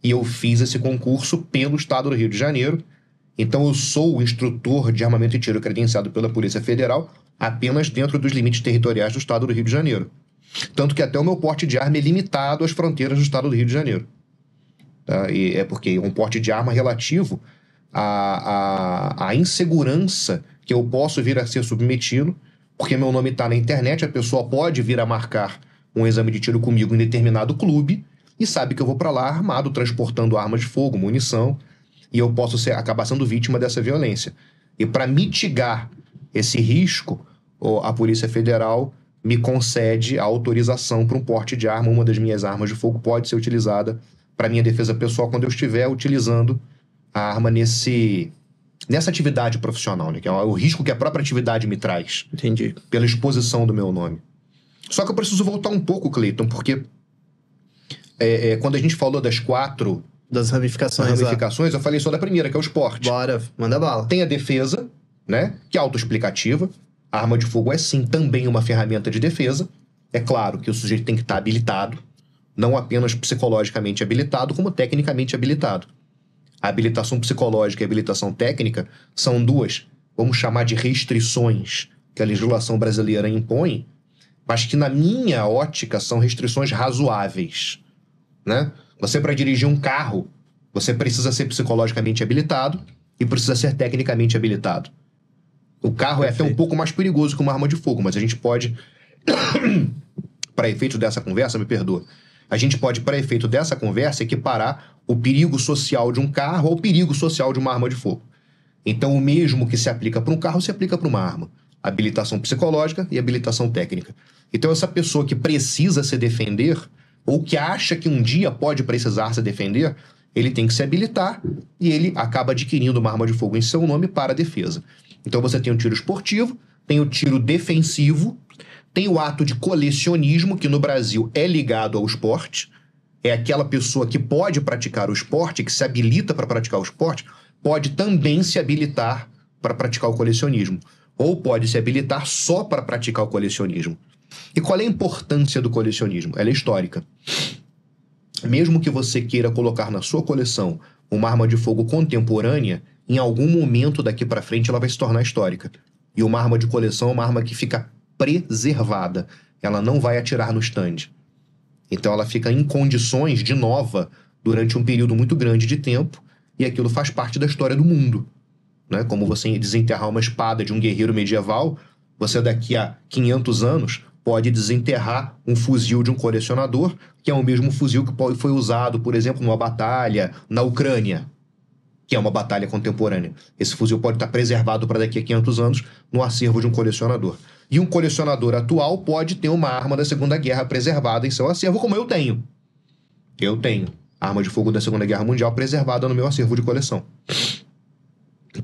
E eu fiz esse concurso pelo estado do Rio de Janeiro. Então eu sou o instrutor de armamento e tiro credenciado pela Polícia Federal apenas dentro dos limites territoriais do estado do Rio de Janeiro. Tanto que até o meu porte de arma é limitado às fronteiras do estado do Rio de Janeiro. Tá? E é porque é um porte de arma relativo à insegurança que eu posso vir a ser submetido, porque meu nome está na internet, a pessoa pode vir a marcar um exame de tiro comigo em determinado clube e sabe que eu vou para lá armado, transportando armas de fogo, munição, e eu posso acabar sendo vítima dessa violência. E para mitigar esse risco, a Polícia Federal me concede a autorização para um porte de arma. Uma das minhas armas de fogo pode ser utilizada para minha defesa pessoal quando eu estiver utilizando a arma nessa atividade profissional, né? Que é o risco que a própria atividade me traz. Entendi. Pela exposição do meu nome. Só que eu preciso voltar um pouco, Cleiton, porque quando a gente falou das 4... Das ramificações, eu falei só da primeira, que é o esporte. Bora, manda bala. Tem a defesa, né? Que é autoexplicativa. A arma de fogo é, sim, também uma ferramenta de defesa. É claro que o sujeito tem que estar habilitado. Não apenas psicologicamente habilitado, como tecnicamente habilitado. A habilitação psicológica e a habilitação técnica são duas, vamos chamar de restrições, que a legislação brasileira impõe, mas que, na minha ótica, são restrições razoáveis, né? Você, para dirigir um carro, Você precisa ser psicologicamente habilitado e precisa ser tecnicamente habilitado. O carro é até um pouco mais perigoso que uma arma de fogo, mas a gente pode, para efeito dessa conversa, me perdoa, a gente pode, para efeito dessa conversa, equiparar o perigo social de um carro ao perigo social de uma arma de fogo. Então, o mesmo que se aplica para um carro, se aplica para uma arma. Habilitação psicológica e habilitação técnica. Então, essa pessoa que precisa se defender, ou que acha que um dia pode precisar se defender, ele tem que se habilitar e ele acaba adquirindo uma arma de fogo em seu nome para a defesa. Então, você tem o tiro esportivo, tem o tiro defensivo, tem o ato de colecionismo, que no Brasil é ligado ao esporte. É aquela pessoa que pode praticar o esporte, que se habilita para praticar o esporte, pode também se habilitar para praticar o colecionismo. Ou pode se habilitar só para praticar o colecionismo. E qual é a importância do colecionismo? Ela é histórica. Mesmo que você queira colocar na sua coleção uma arma de fogo contemporânea, em algum momento daqui para frente ela vai se tornar histórica. E uma arma de coleção é uma arma que fica preservada. Ela não vai atirar no stand. Então ela fica em condições de nova durante um período muito grande de tempo, e aquilo faz parte da história do mundo. Né? Como você desenterrar uma espada de um guerreiro medieval, você daqui a 500 anos pode desenterrar um fuzil de um colecionador, que é o mesmo fuzil que foi usado, por exemplo, numa batalha na Ucrânia, que é uma batalha contemporânea. Esse fuzil pode estar preservado para daqui a 500 anos no acervo de um colecionador. E um colecionador atual pode ter uma arma da Segunda Guerra preservada em seu acervo, como eu tenho. Eu tenho arma de fogo da Segunda Guerra Mundial preservada no meu acervo de coleção.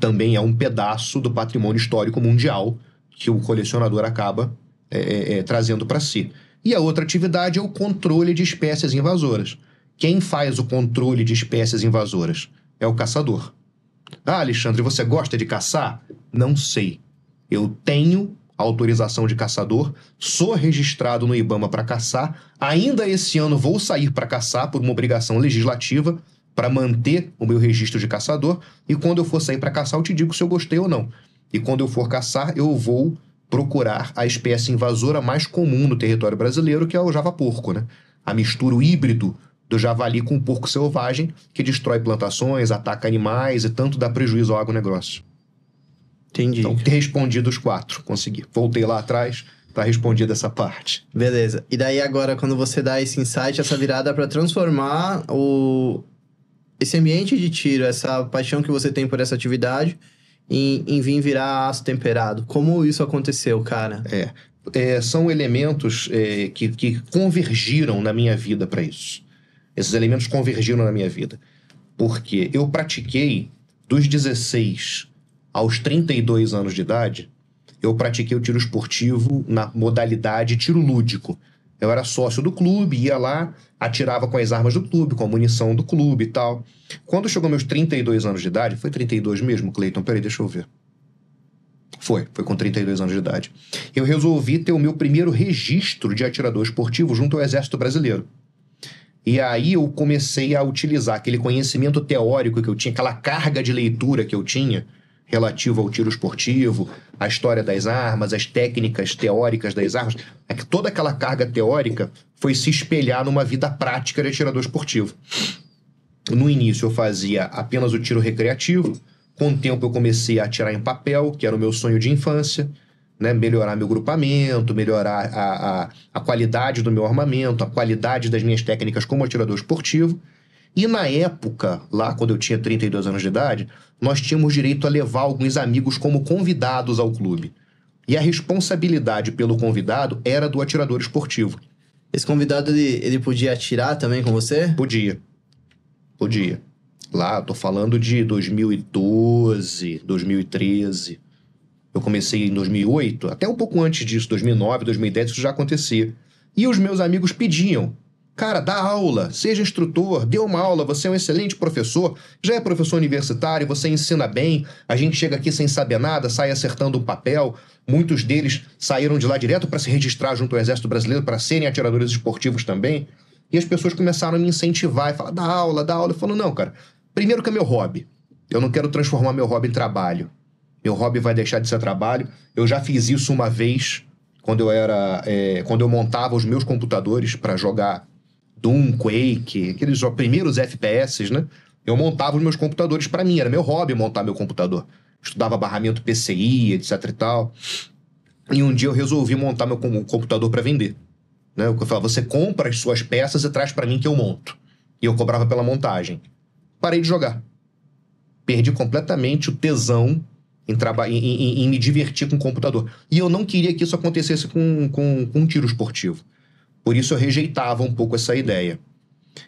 Também é um pedaço do patrimônio histórico mundial que o colecionador acaba trazendo para si. E a outra atividade é o controle de espécies invasoras. Quem faz o controle de espécies invasoras? É o caçador. Ah, Alexandre, você gosta de caçar? Não sei. Eu tenho autorização de caçador, sou registrado no IBAMA para caçar, ainda esse ano vou sair para caçar por uma obrigação legislativa para manter o meu registro de caçador, e quando eu for sair para caçar eu te digo se eu gostei ou não. E quando eu for caçar eu vou procurar a espécie invasora mais comum no território brasileiro, que é o javaporco, né? A mistura, o híbrido do javali com o porco selvagem, que destrói plantações, ataca animais e tanto dá prejuízo ao agronegócio. Entendi. Então, ter respondido os 4, consegui. Voltei lá atrás, tá respondida essa parte. Beleza. E daí agora, quando você dá esse insight, essa virada para transformar esse ambiente de tiro, essa paixão que você tem por essa atividade, em vir virar aço temperado. Como isso aconteceu, cara? São elementos que convergiram na minha vida para isso. Esses elementos convergiram na minha vida. Porque eu pratiquei dos 16 aos 32 anos de idade, eu pratiquei o tiro esportivo na modalidade tiro lúdico. Eu era sócio do clube, ia lá, atirava com as armas do clube, com a munição do clube e tal. Quando chegou meus 32 anos de idade, foi 32 mesmo, Cleiton? Peraí, deixa eu ver. Foi com 32 anos de idade. Eu resolvi ter o meu primeiro registro de atirador esportivo junto ao Exército Brasileiro. E aí eu comecei a utilizar aquele conhecimento teórico que eu tinha, aquela carga de leitura que eu tinha, relativo ao tiro esportivo, a história das armas, as técnicas teóricas das armas. Toda aquela carga teórica foi se espelhar numa vida prática de atirador esportivo. No início eu fazia apenas o tiro recreativo, com o tempo eu comecei a atirar em papel, que era o meu sonho de infância, né? Melhorar meu grupamento, melhorar a qualidade do meu armamento, a qualidade das minhas técnicas como atirador esportivo. E na época, lá quando eu tinha 32 anos de idade, nós tínhamos direito a levar alguns amigos como convidados ao clube. E a responsabilidade pelo convidado era do atirador esportivo. Esse convidado, ele podia atirar também com você? Podia. Lá, tô falando de 2012, 2013. Eu comecei em 2008, até um pouco antes disso, 2009, 2010, isso já acontecia. E os meus amigos pediam: cara, dá aula, seja instrutor, dê uma aula, você é um excelente professor, já é professor universitário, você ensina bem, a gente chega aqui sem saber nada, sai acertando um papel. Muitos deles saíram de lá direto para se registrar junto ao Exército Brasileiro, para serem atiradores esportivos também. E as pessoas começaram a me incentivar e falar: dá aula. Eu falo: não, cara, primeiro que é meu hobby. Eu não quero transformar meu hobby em trabalho. Meu hobby vai deixar de ser trabalho. Eu já fiz isso uma vez, quando eu montava os meus computadores para jogar Doom, Quake, aqueles primeiros FPS, né? Eu montava os meus computadores para mim, era meu hobby montar meu computador. Estudava barramento PCI, etc e tal. E um dia eu resolvi montar meu computador para vender. Né? Eu falava, você compra as suas peças e traz para mim que eu monto. E eu cobrava pela montagem. Parei de jogar. Perdi completamente o tesão em me divertir com o computador. E eu não queria que isso acontecesse com um tiro esportivo. Por isso eu rejeitava um pouco essa ideia.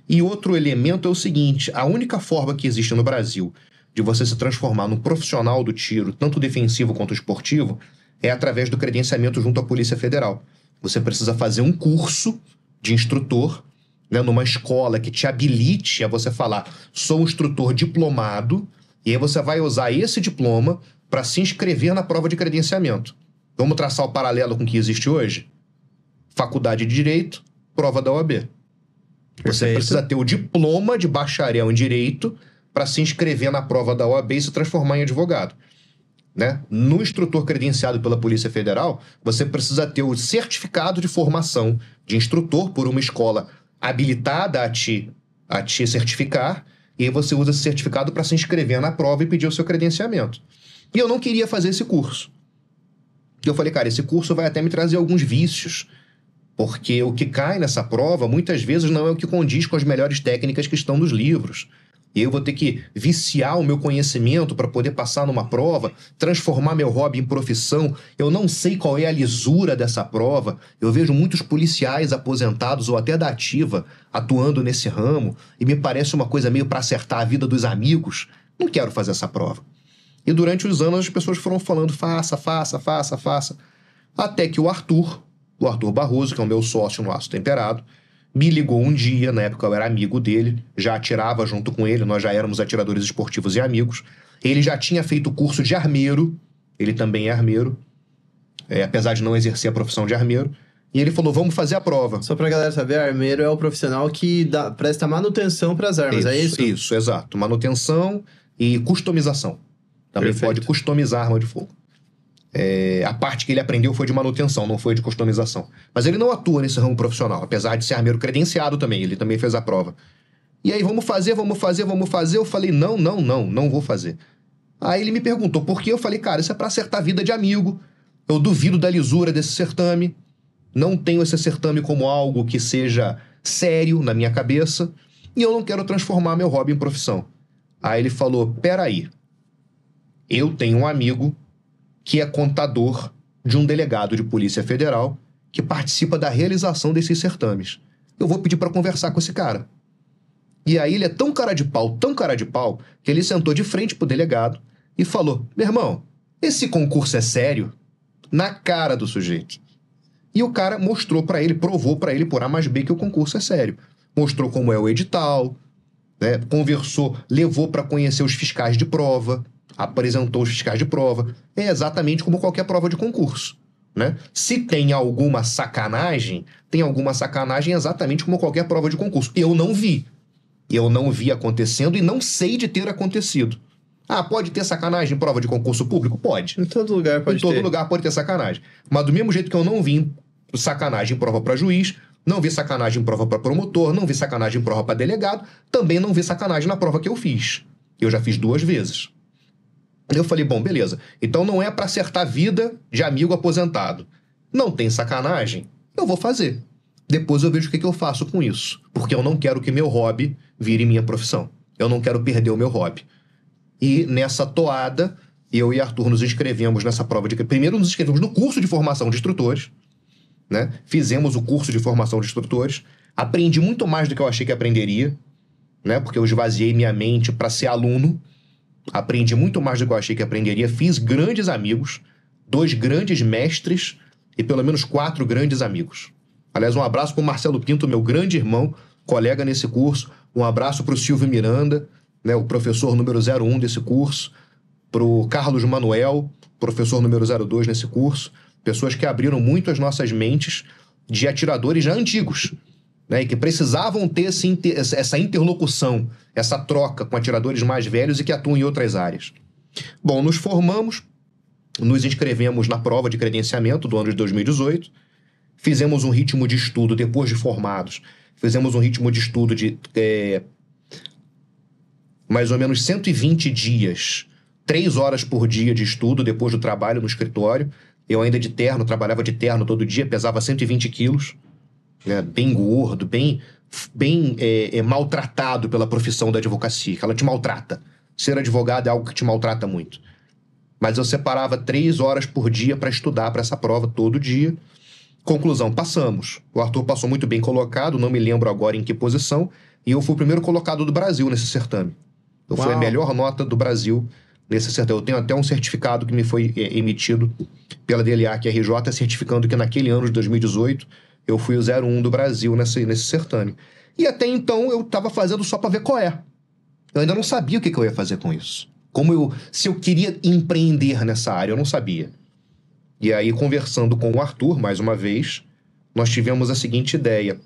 E outro elemento é o seguinte, a única forma que existe no Brasil de você se transformar num profissional do tiro, tanto defensivo quanto esportivo, é através do credenciamento junto à Polícia Federal. Você precisa fazer um curso de instrutor, né, numa escola que te habilite a você falar, sou instrutor diplomado, e aí você vai usar esse diploma para se inscrever na prova de credenciamento. Vamos traçar o paralelo com o que existe hoje? Faculdade de Direito, prova da OAB. Você precisa ter o diploma de bacharel em Direito para se inscrever na prova da OAB e se transformar em advogado. Né? No instrutor credenciado pela Polícia Federal, você precisa ter o certificado de formação de instrutor por uma escola habilitada a te certificar, e aí você usa esse certificado para se inscrever na prova e pedir o seu credenciamento. E eu não queria fazer esse curso. E eu falei, cara, esse curso vai até me trazer alguns vícios, porque o que cai nessa prova, muitas vezes, não é o que condiz com as melhores técnicas que estão nos livros. E eu vou ter que viciar o meu conhecimento para poder passar numa prova, transformar meu hobby em profissão. Eu não sei qual é a lisura dessa prova. Eu vejo muitos policiais aposentados ou até da ativa atuando nesse ramo e me parece uma coisa meio para acertar a vida dos amigos. Não quero fazer essa prova. E durante os anos as pessoas foram falando, faça. Até que o Arthur Barroso, que é o meu sócio no Aço Temperado, me ligou um dia, na época eu era amigo dele, já atirava junto com ele, nós já éramos atiradores esportivos e amigos. Ele já tinha feito o curso de armeiro, ele também é armeiro, apesar de não exercer a profissão de armeiro. E ele falou, vamos fazer a prova. Só pra galera saber, armeiro é o profissional que presta manutenção pras armas, é isso? Isso, exato. Manutenção e customização. Também Perfeito. pode customizar arma de fogo. A parte que ele aprendeu foi de manutenção, não foi de customização. Mas ele não atua nesse ramo profissional, apesar de ser armeiro credenciado também, ele também fez a prova. E aí, vamos fazer. Eu falei, não vou fazer. Aí ele me perguntou por quê, eu falei, cara, isso é pra acertar a vida de amigo. Eu duvido da lisura desse certame. Não tenho esse certame como algo que seja sério na minha cabeça. E eu não quero transformar meu hobby em profissão. Aí ele falou, peraí. Eu tenho um amigo que é contador de um delegado de Polícia Federal que participa da realização desses certames. Eu vou pedir para conversar com esse cara. E aí ele é tão cara de pau, que ele sentou de frente pro delegado e falou, meu irmão, esse concurso é sério? Na cara do sujeito. E o cara mostrou para ele, provou para ele por A mais B que o concurso é sério. Mostrou como é o edital, né? Conversou, levou para conhecer os fiscais de prova, apresentou os fiscais de prova. É exatamente como qualquer prova de concurso, né? Se tem alguma sacanagem exatamente como qualquer prova de concurso. Eu não vi acontecendo e não sei de ter acontecido. Pode ter sacanagem em prova de concurso público? Pode. Em todo lugar pode ter. Em todo lugar pode ter sacanagem. Mas do mesmo jeito que eu não vi sacanagem em prova para juiz, não vi sacanagem em prova para promotor, não vi sacanagem em prova para delegado, também não vi sacanagem na prova que eu fiz. Eu já fiz 2 vezes. Eu falei, bom, beleza. Então não é para acertar a vida de amigo aposentado. Não tem sacanagem? Eu vou fazer. Depois eu vejo o que eu faço com isso. Porque eu não quero que meu hobby vire minha profissão. Eu não quero perder o meu hobby. E nessa toada, eu e Arthur nos inscrevemos nessa prova de... Primeiro nos inscrevemos no curso de formação de instrutores, né? Fizemos o curso de formação de instrutores. Aprendi muito mais do que eu achei que aprenderia, né? Porque eu esvaziei minha mente para ser aluno. Aprendi muito mais do que eu achei que aprenderia. Fiz grandes amigos, 2 grandes mestres e pelo menos 4 grandes amigos. Aliás, um abraço para o Marcelo Pinto, meu grande irmão, colega nesse curso. Um abraço para o Silvio Miranda, né, o professor número 01 desse curso. Para o Carlos Manuel, professor número 02 nesse curso. Pessoas que abriram muito as nossas mentes de atiradores já antigos, né, e que precisavam ter essa interlocução, essa troca com atiradores mais velhos e que atuam em outras áreas. Bom, nos formamos, nos inscrevemos na prova de credenciamento do ano de 2018, fizemos um ritmo de estudo depois de formados, fizemos um ritmo de estudo de mais ou menos 120 dias, 3 horas por dia de estudo depois do trabalho no escritório. Eu ainda de terno, trabalhava de terno todo dia, pesava 120 quilos, né? Bem gordo, bem maltratado pela profissão da advocacia, que ela te maltrata. Ser advogado é algo que te maltrata muito. Mas eu separava 3 horas por dia para estudar para essa prova todo dia. Conclusão, passamos. O Arthur passou muito bem colocado, não me lembro agora em que posição, e eu fui o primeiro colocado do Brasil nesse certame. Eu fui a melhor nota do Brasil nesse certame. Eu tenho até um certificado que me foi emitido pela DLAC RJ, certificando que naquele ano de 2018 eu fui o 01 do Brasil nesse certame. E até então eu estava fazendo só para ver qual é. Eu ainda não sabia o que eu ia fazer com isso. Se eu queria empreender nessa área, eu não sabia. E aí, conversando com o Arthur, mais uma vez, nós tivemos a seguinte ideia.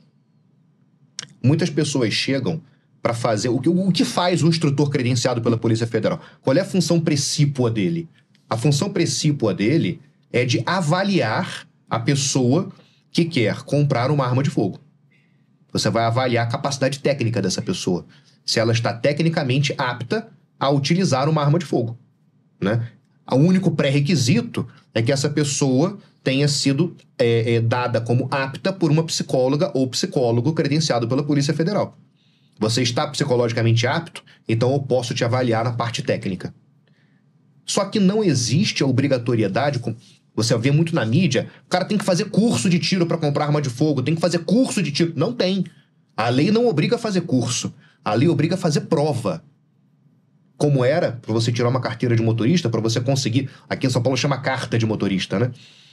Muitas pessoas chegam para fazer... O que faz um instrutor credenciado pela Polícia Federal? Qual é a função precípua dele? A função precípua dele é de avaliar a pessoa que quer comprar uma arma de fogo. Você vai avaliar a capacidade técnica dessa pessoa. Se ela está tecnicamente apta a utilizar uma arma de fogo, né? O único pré-requisito é que essa pessoa tenha sido dada como apta por uma psicóloga ou psicólogo credenciado pela Polícia Federal. Você está psicologicamente apto, então eu posso te avaliar na parte técnica. Só que não existe a obrigatoriedade, você vê muito na mídia, o cara tem que fazer curso de tiro para comprar arma de fogo, tem que fazer curso de tiro. Não tem. A lei não obriga a fazer curso. A lei obriga a fazer prova. Como era para você tirar uma carteira de motorista, para você conseguir... Aqui em São Paulo chama carta de motorista, né?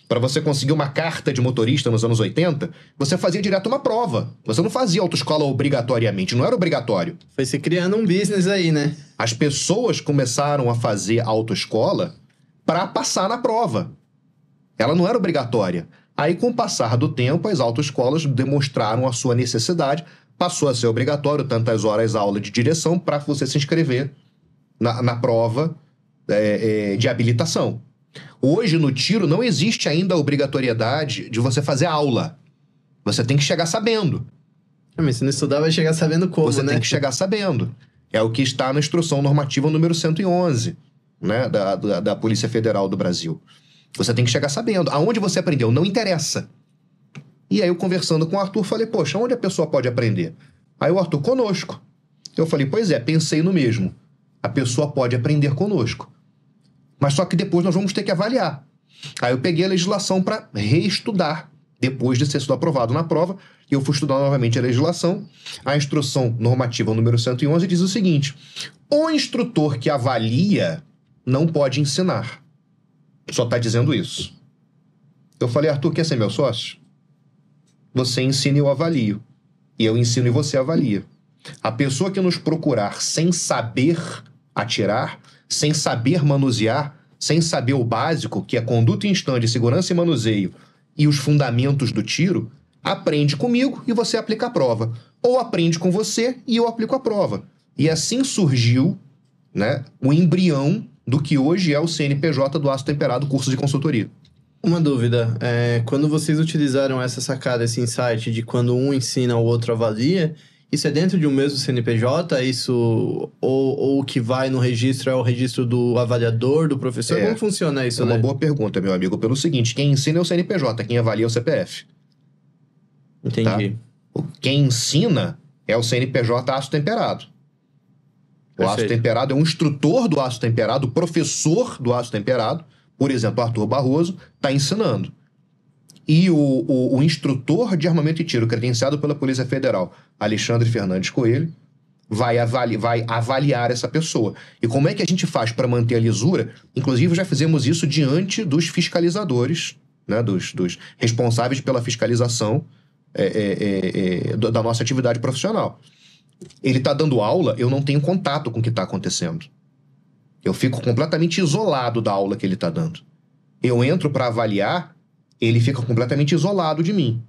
Para você conseguir uma carta de motorista nos anos 80, você fazia direto uma prova. Você não fazia autoescola obrigatoriamente, não era obrigatório. Foi se criando um business aí, né? As pessoas começaram a fazer autoescola para passar na prova. Ela não era obrigatória. Aí, com o passar do tempo, as autoescolas demonstraram a sua necessidade, passou a ser obrigatório tantas horas aula de direção para você se inscrever na prova de habilitação. Hoje, no tiro, não existe ainda a obrigatoriedade de você fazer aula. Você tem que chegar sabendo. Mas se não estudar, vai chegar sabendo como, Você né? tem que chegar sabendo. É o que está na Instrução Normativa número 111, né, da Polícia Federal do Brasil. Você tem que chegar sabendo. Aonde você aprendeu? Não interessa. E aí, eu conversando com o Arthur, falei, poxa, onde a pessoa pode aprender? Aí o Arthur, conosco. Eu falei, pois é, pensei no mesmo. A pessoa pode aprender conosco. Mas só que depois nós vamos ter que avaliar. Aí eu peguei a legislação para reestudar. Depois de ter sido aprovado na prova, eu fui estudar novamente a legislação. A Instrução Normativa número 111 diz o seguinte: o instrutor que avalia não pode ensinar. Só está dizendo isso. Eu falei, Arthur, quer ser meu sócio? Você ensina e eu avalio. E eu ensino e você avalia. A pessoa que nos procurar sem saber atirar, sem saber manusear, sem saber o básico, que é conduta em stand, segurança e manuseio, e os fundamentos do tiro, aprende comigo e você aplica a prova. Ou aprende com você e eu aplico a prova. E assim surgiu, né, o embrião do que hoje é o CNPJ do Aço Temperado, curso de consultoria. Uma dúvida, quando vocês utilizaram essa sacada, esse insight de quando um ensina, o outro avalia, isso é dentro de um mesmo CNPJ? Isso, ou o que vai no registro é o registro do avaliador, do professor? Como funciona isso, né? É uma boa pergunta, meu amigo, pelo seguinte, quem ensina é o CNPJ, quem avalia é o CPF. Entendi. Tá? Quem ensina é o CNPJ Aço Temperado. O Aço Temperado é um instrutor do Aço Temperado, professor do Aço Temperado, por exemplo, Arthur Barroso, está ensinando. E o instrutor de armamento e tiro credenciado pela Polícia Federal, Alexandre Fernandes Coelho, vai avaliar essa pessoa. E como é que a gente faz para manter a lisura? Inclusive, já fizemos isso diante dos fiscalizadores, né, dos responsáveis pela fiscalização da nossa atividade profissional. Ele está dando aula, eu não tenho contato com o que está acontecendo. Eu fico completamente isolado da aula que ele está dando. Eu entro para avaliar, ele fica completamente isolado de mim.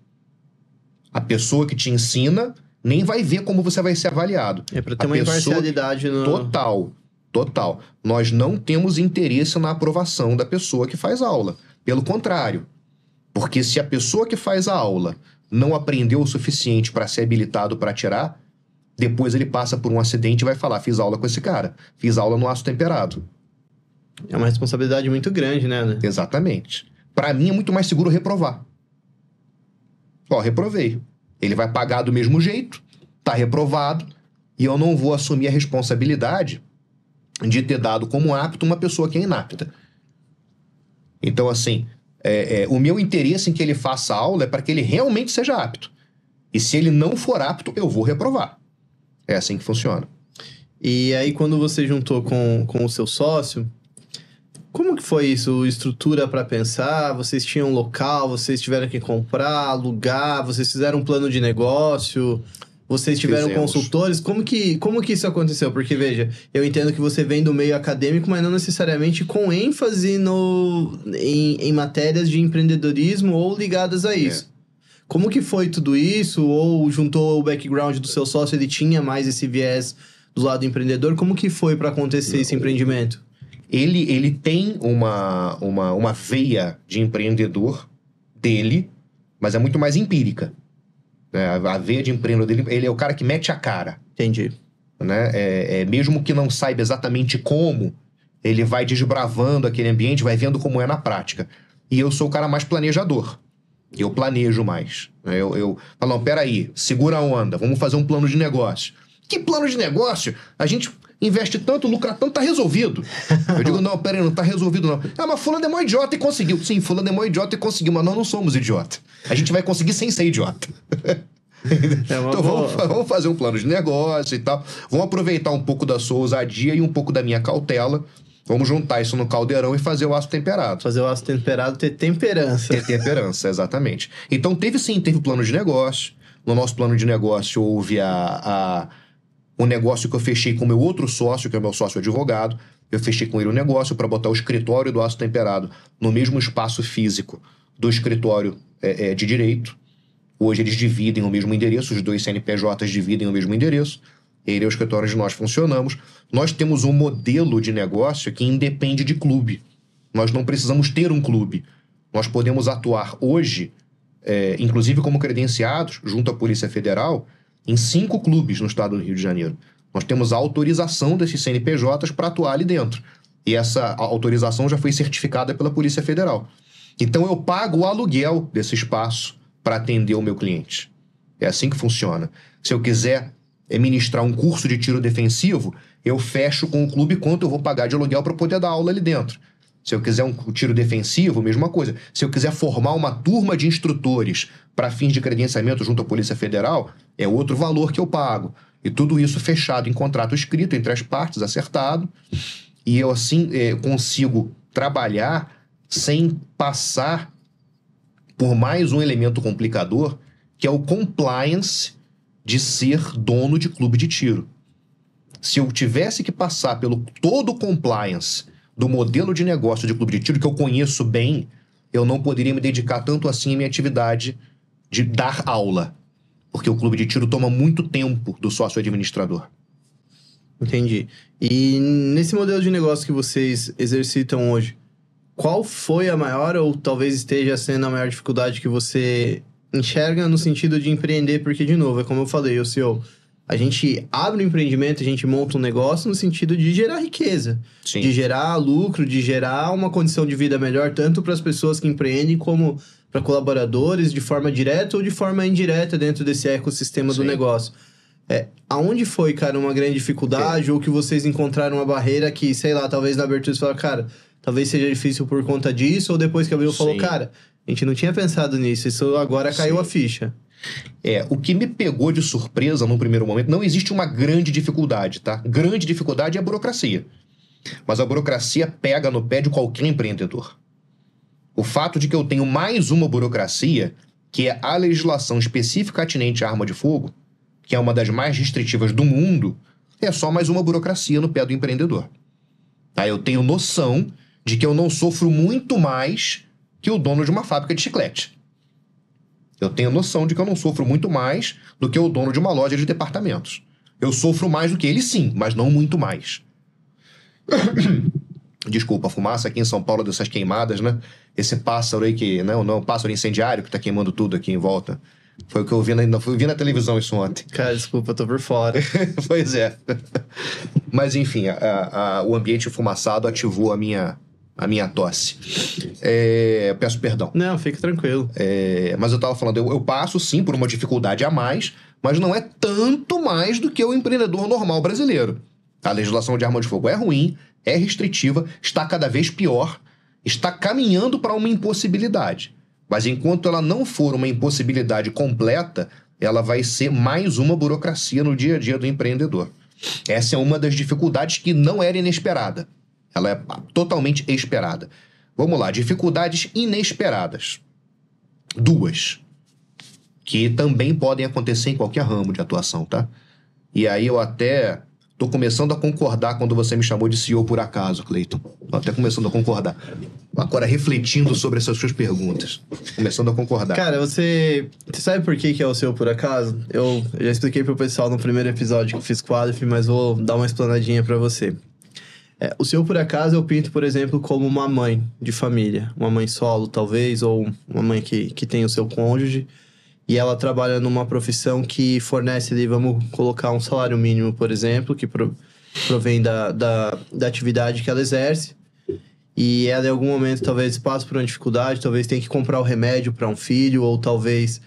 A pessoa que te ensina nem vai ver como você vai ser avaliado. É para ter uma imparcialidade no... Total. Nós não temos interesse na aprovação da pessoa que faz aula. Pelo contrário. Porque se a pessoa que faz a aula não aprendeu o suficiente para ser habilitado para atirar, Depois ele passa por um acidente e vai falar, fiz aula com esse cara, fiz aula no aço temperado. É uma responsabilidade muito grande, né? Exatamente. Para mim é muito mais seguro reprovar. Ó, reprovei. Ele vai pagar do mesmo jeito, tá reprovado, e eu não vou assumir a responsabilidade de ter dado como apto uma pessoa que é inapta. Então, assim, o meu interesse em que ele faça aula é para que ele realmente seja apto. E se ele não for apto, eu vou reprovar. É assim que funciona. E aí, quando você juntou com o seu sócio, como que foi isso? Estrutura para pensar? Vocês tinham um local? Vocês tiveram que comprar, alugar? Vocês fizeram um plano de negócio? Vocês tiveram consultores? Como que isso aconteceu? Porque, veja, eu entendo que você vem do meio acadêmico, mas não necessariamente com ênfase em matérias de empreendedorismo ou ligadas a isso. Como que foi tudo isso? Ou juntou o background do seu sócio, ele tinha mais esse viés do lado empreendedor? Como que foi para acontecer esse empreendimento? Ele tem uma veia de empreendedor dele, mas é muito mais empírica. A veia de empreendedor dele, ele é o cara que mete a cara. Entendi. Né? Mesmo que não saiba exatamente como, ele vai desbravando aquele ambiente, vai vendo como é na prática. E eu sou o cara mais planejador. Eu planejo mais. Eu falo, não, peraí, segura a onda, vamos fazer um plano de negócio. Que plano de negócio? A gente investe tanto, lucra tanto, tá resolvido. Eu digo, não, peraí, não tá resolvido não. Ah, mas fulano é mó idiota e conseguiu. Sim, fulano é mó idiota e conseguiu, mas nós não somos idiota. A gente vai conseguir sem ser idiota. Então vamos fazer um plano de negócio e tal. Vamos aproveitar um pouco da sua ousadia e um pouco da minha cautela. Vamos juntar isso no caldeirão e fazer o aço temperado. Fazer o aço temperado, ter temperança. Ter temperança, exatamente. Então teve plano de negócio. No nosso plano de negócio houve o negócio que eu fechei com o meu outro sócio, que é o meu sócio advogado. Eu fechei com ele um negócio para botar o escritório do aço temperado no mesmo espaço físico do escritório de direito. Hoje eles dividem o mesmo endereço, os dois CNPJs dividem o mesmo endereço. Ele é o escritório onde nós funcionamos. Nós temos um modelo de negócio que independe de clube. Nós não precisamos ter um clube. Nós podemos atuar hoje, inclusive como credenciados, junto à Polícia Federal, em 5 clubes no estado do Rio de Janeiro. Nós temos a autorização desses CNPJs para atuar ali dentro. E essa autorização já foi certificada pela Polícia Federal. Então eu pago o aluguel desse espaço para atender o meu cliente. É assim que funciona. Se eu quiser ministrar um curso de tiro defensivo, eu fecho com o clube quanto eu vou pagar de aluguel para poder dar aula ali dentro. Se eu quiser um tiro defensivo, mesma coisa. Se eu quiser formar uma turma de instrutores para fins de credenciamento junto à Polícia Federal, é outro valor que eu pago. E tudo isso fechado em contrato escrito entre as partes, acertado. E eu assim consigo trabalhar sem passar por mais um elemento complicador, que é o compliance de ser dono de clube de tiro. Se eu tivesse que passar pelo todo o compliance do modelo de negócio de clube de tiro, que eu conheço bem, eu não poderia me dedicar tanto assim à minha atividade de dar aula. Porque o clube de tiro toma muito tempo do sócio administrador. Entendi. E nesse modelo de negócio que vocês exercitam hoje, qual foi a maior, ou talvez esteja sendo a maior dificuldade que você enxerga no sentido de empreender? Porque, de novo, é como eu falei, o CEO, a gente abre um empreendimento, a gente monta um negócio no sentido de gerar riqueza. Sim. De gerar lucro, de gerar uma condição de vida melhor, tanto para as pessoas que empreendem, como para colaboradores, de forma direta ou de forma indireta dentro desse ecossistema do negócio. Aonde foi, cara, uma grande dificuldade, ou que vocês encontraram uma barreira que, sei lá, talvez na abertura você falaram, cara, talvez seja difícil por conta disso, ou depois que abriu falou, cara, a gente não tinha pensado nisso, isso agora caiu a ficha. O que me pegou de surpresa no primeiro momento, não existe uma grande dificuldade, tá? Grande dificuldade é a burocracia. Mas a burocracia pega no pé de qualquer empreendedor. O fato de que eu tenho mais uma burocracia, que é a legislação específica atinente à arma de fogo, que é uma das mais restritivas do mundo, é só mais uma burocracia no pé do empreendedor. Eu tenho noção de que eu não sofro muito mais que o dono de uma fábrica de chiclete. Eu tenho noção de que eu não sofro muito mais do que o dono de uma loja de departamentos. Eu sofro mais do que ele, sim, mas não muito mais. Desculpa, a fumaça aqui em São Paulo dessas queimadas, né? Esse pássaro aí que... Não, pássaro incendiário que tá queimando tudo aqui em volta. Foi o que eu vi na televisão isso ontem. Cara, desculpa, eu tô por fora. Pois é. Mas, enfim, o ambiente fumaçado ativou a minha tosse. Peço perdão. Não, fica tranquilo. Mas eu tava falando, eu passo, sim, por uma dificuldade a mais, mas não é tanto mais do que o empreendedor normal brasileiro. A legislação de arma de fogo é ruim, é restritiva, está cada vez pior, está caminhando para uma impossibilidade. Mas enquanto ela não for uma impossibilidade completa, ela vai ser mais uma burocracia no dia a dia do empreendedor. Essa é uma das dificuldades que não era inesperada. Ela é totalmente esperada. Vamos lá, dificuldades inesperadas. 2. Que também podem acontecer em qualquer ramo de atuação, tá? E aí eu até tô começando a concordar quando você me chamou de CEO por acaso, Cleiton. Tô até começando a concordar. Agora, refletindo sobre essas suas perguntas. Começando a concordar. Cara, você sabe por que é o CEO por acaso? Eu já expliquei pro pessoal no primeiro episódio que eu fiz com o Aleph, mas vou dar uma explanadinha pra você. O CEO por acaso eu pinto, por exemplo, como uma mãe de família. Uma mãe solo, talvez, ou uma mãe que tem o seu cônjuge. E ela trabalha numa profissão que fornece ali, vamos colocar um salário mínimo, por exemplo, que provém da atividade que ela exerce. E ela, em algum momento, talvez passe por uma dificuldade, talvez tenha que comprar o remédio para um filho, ou talvez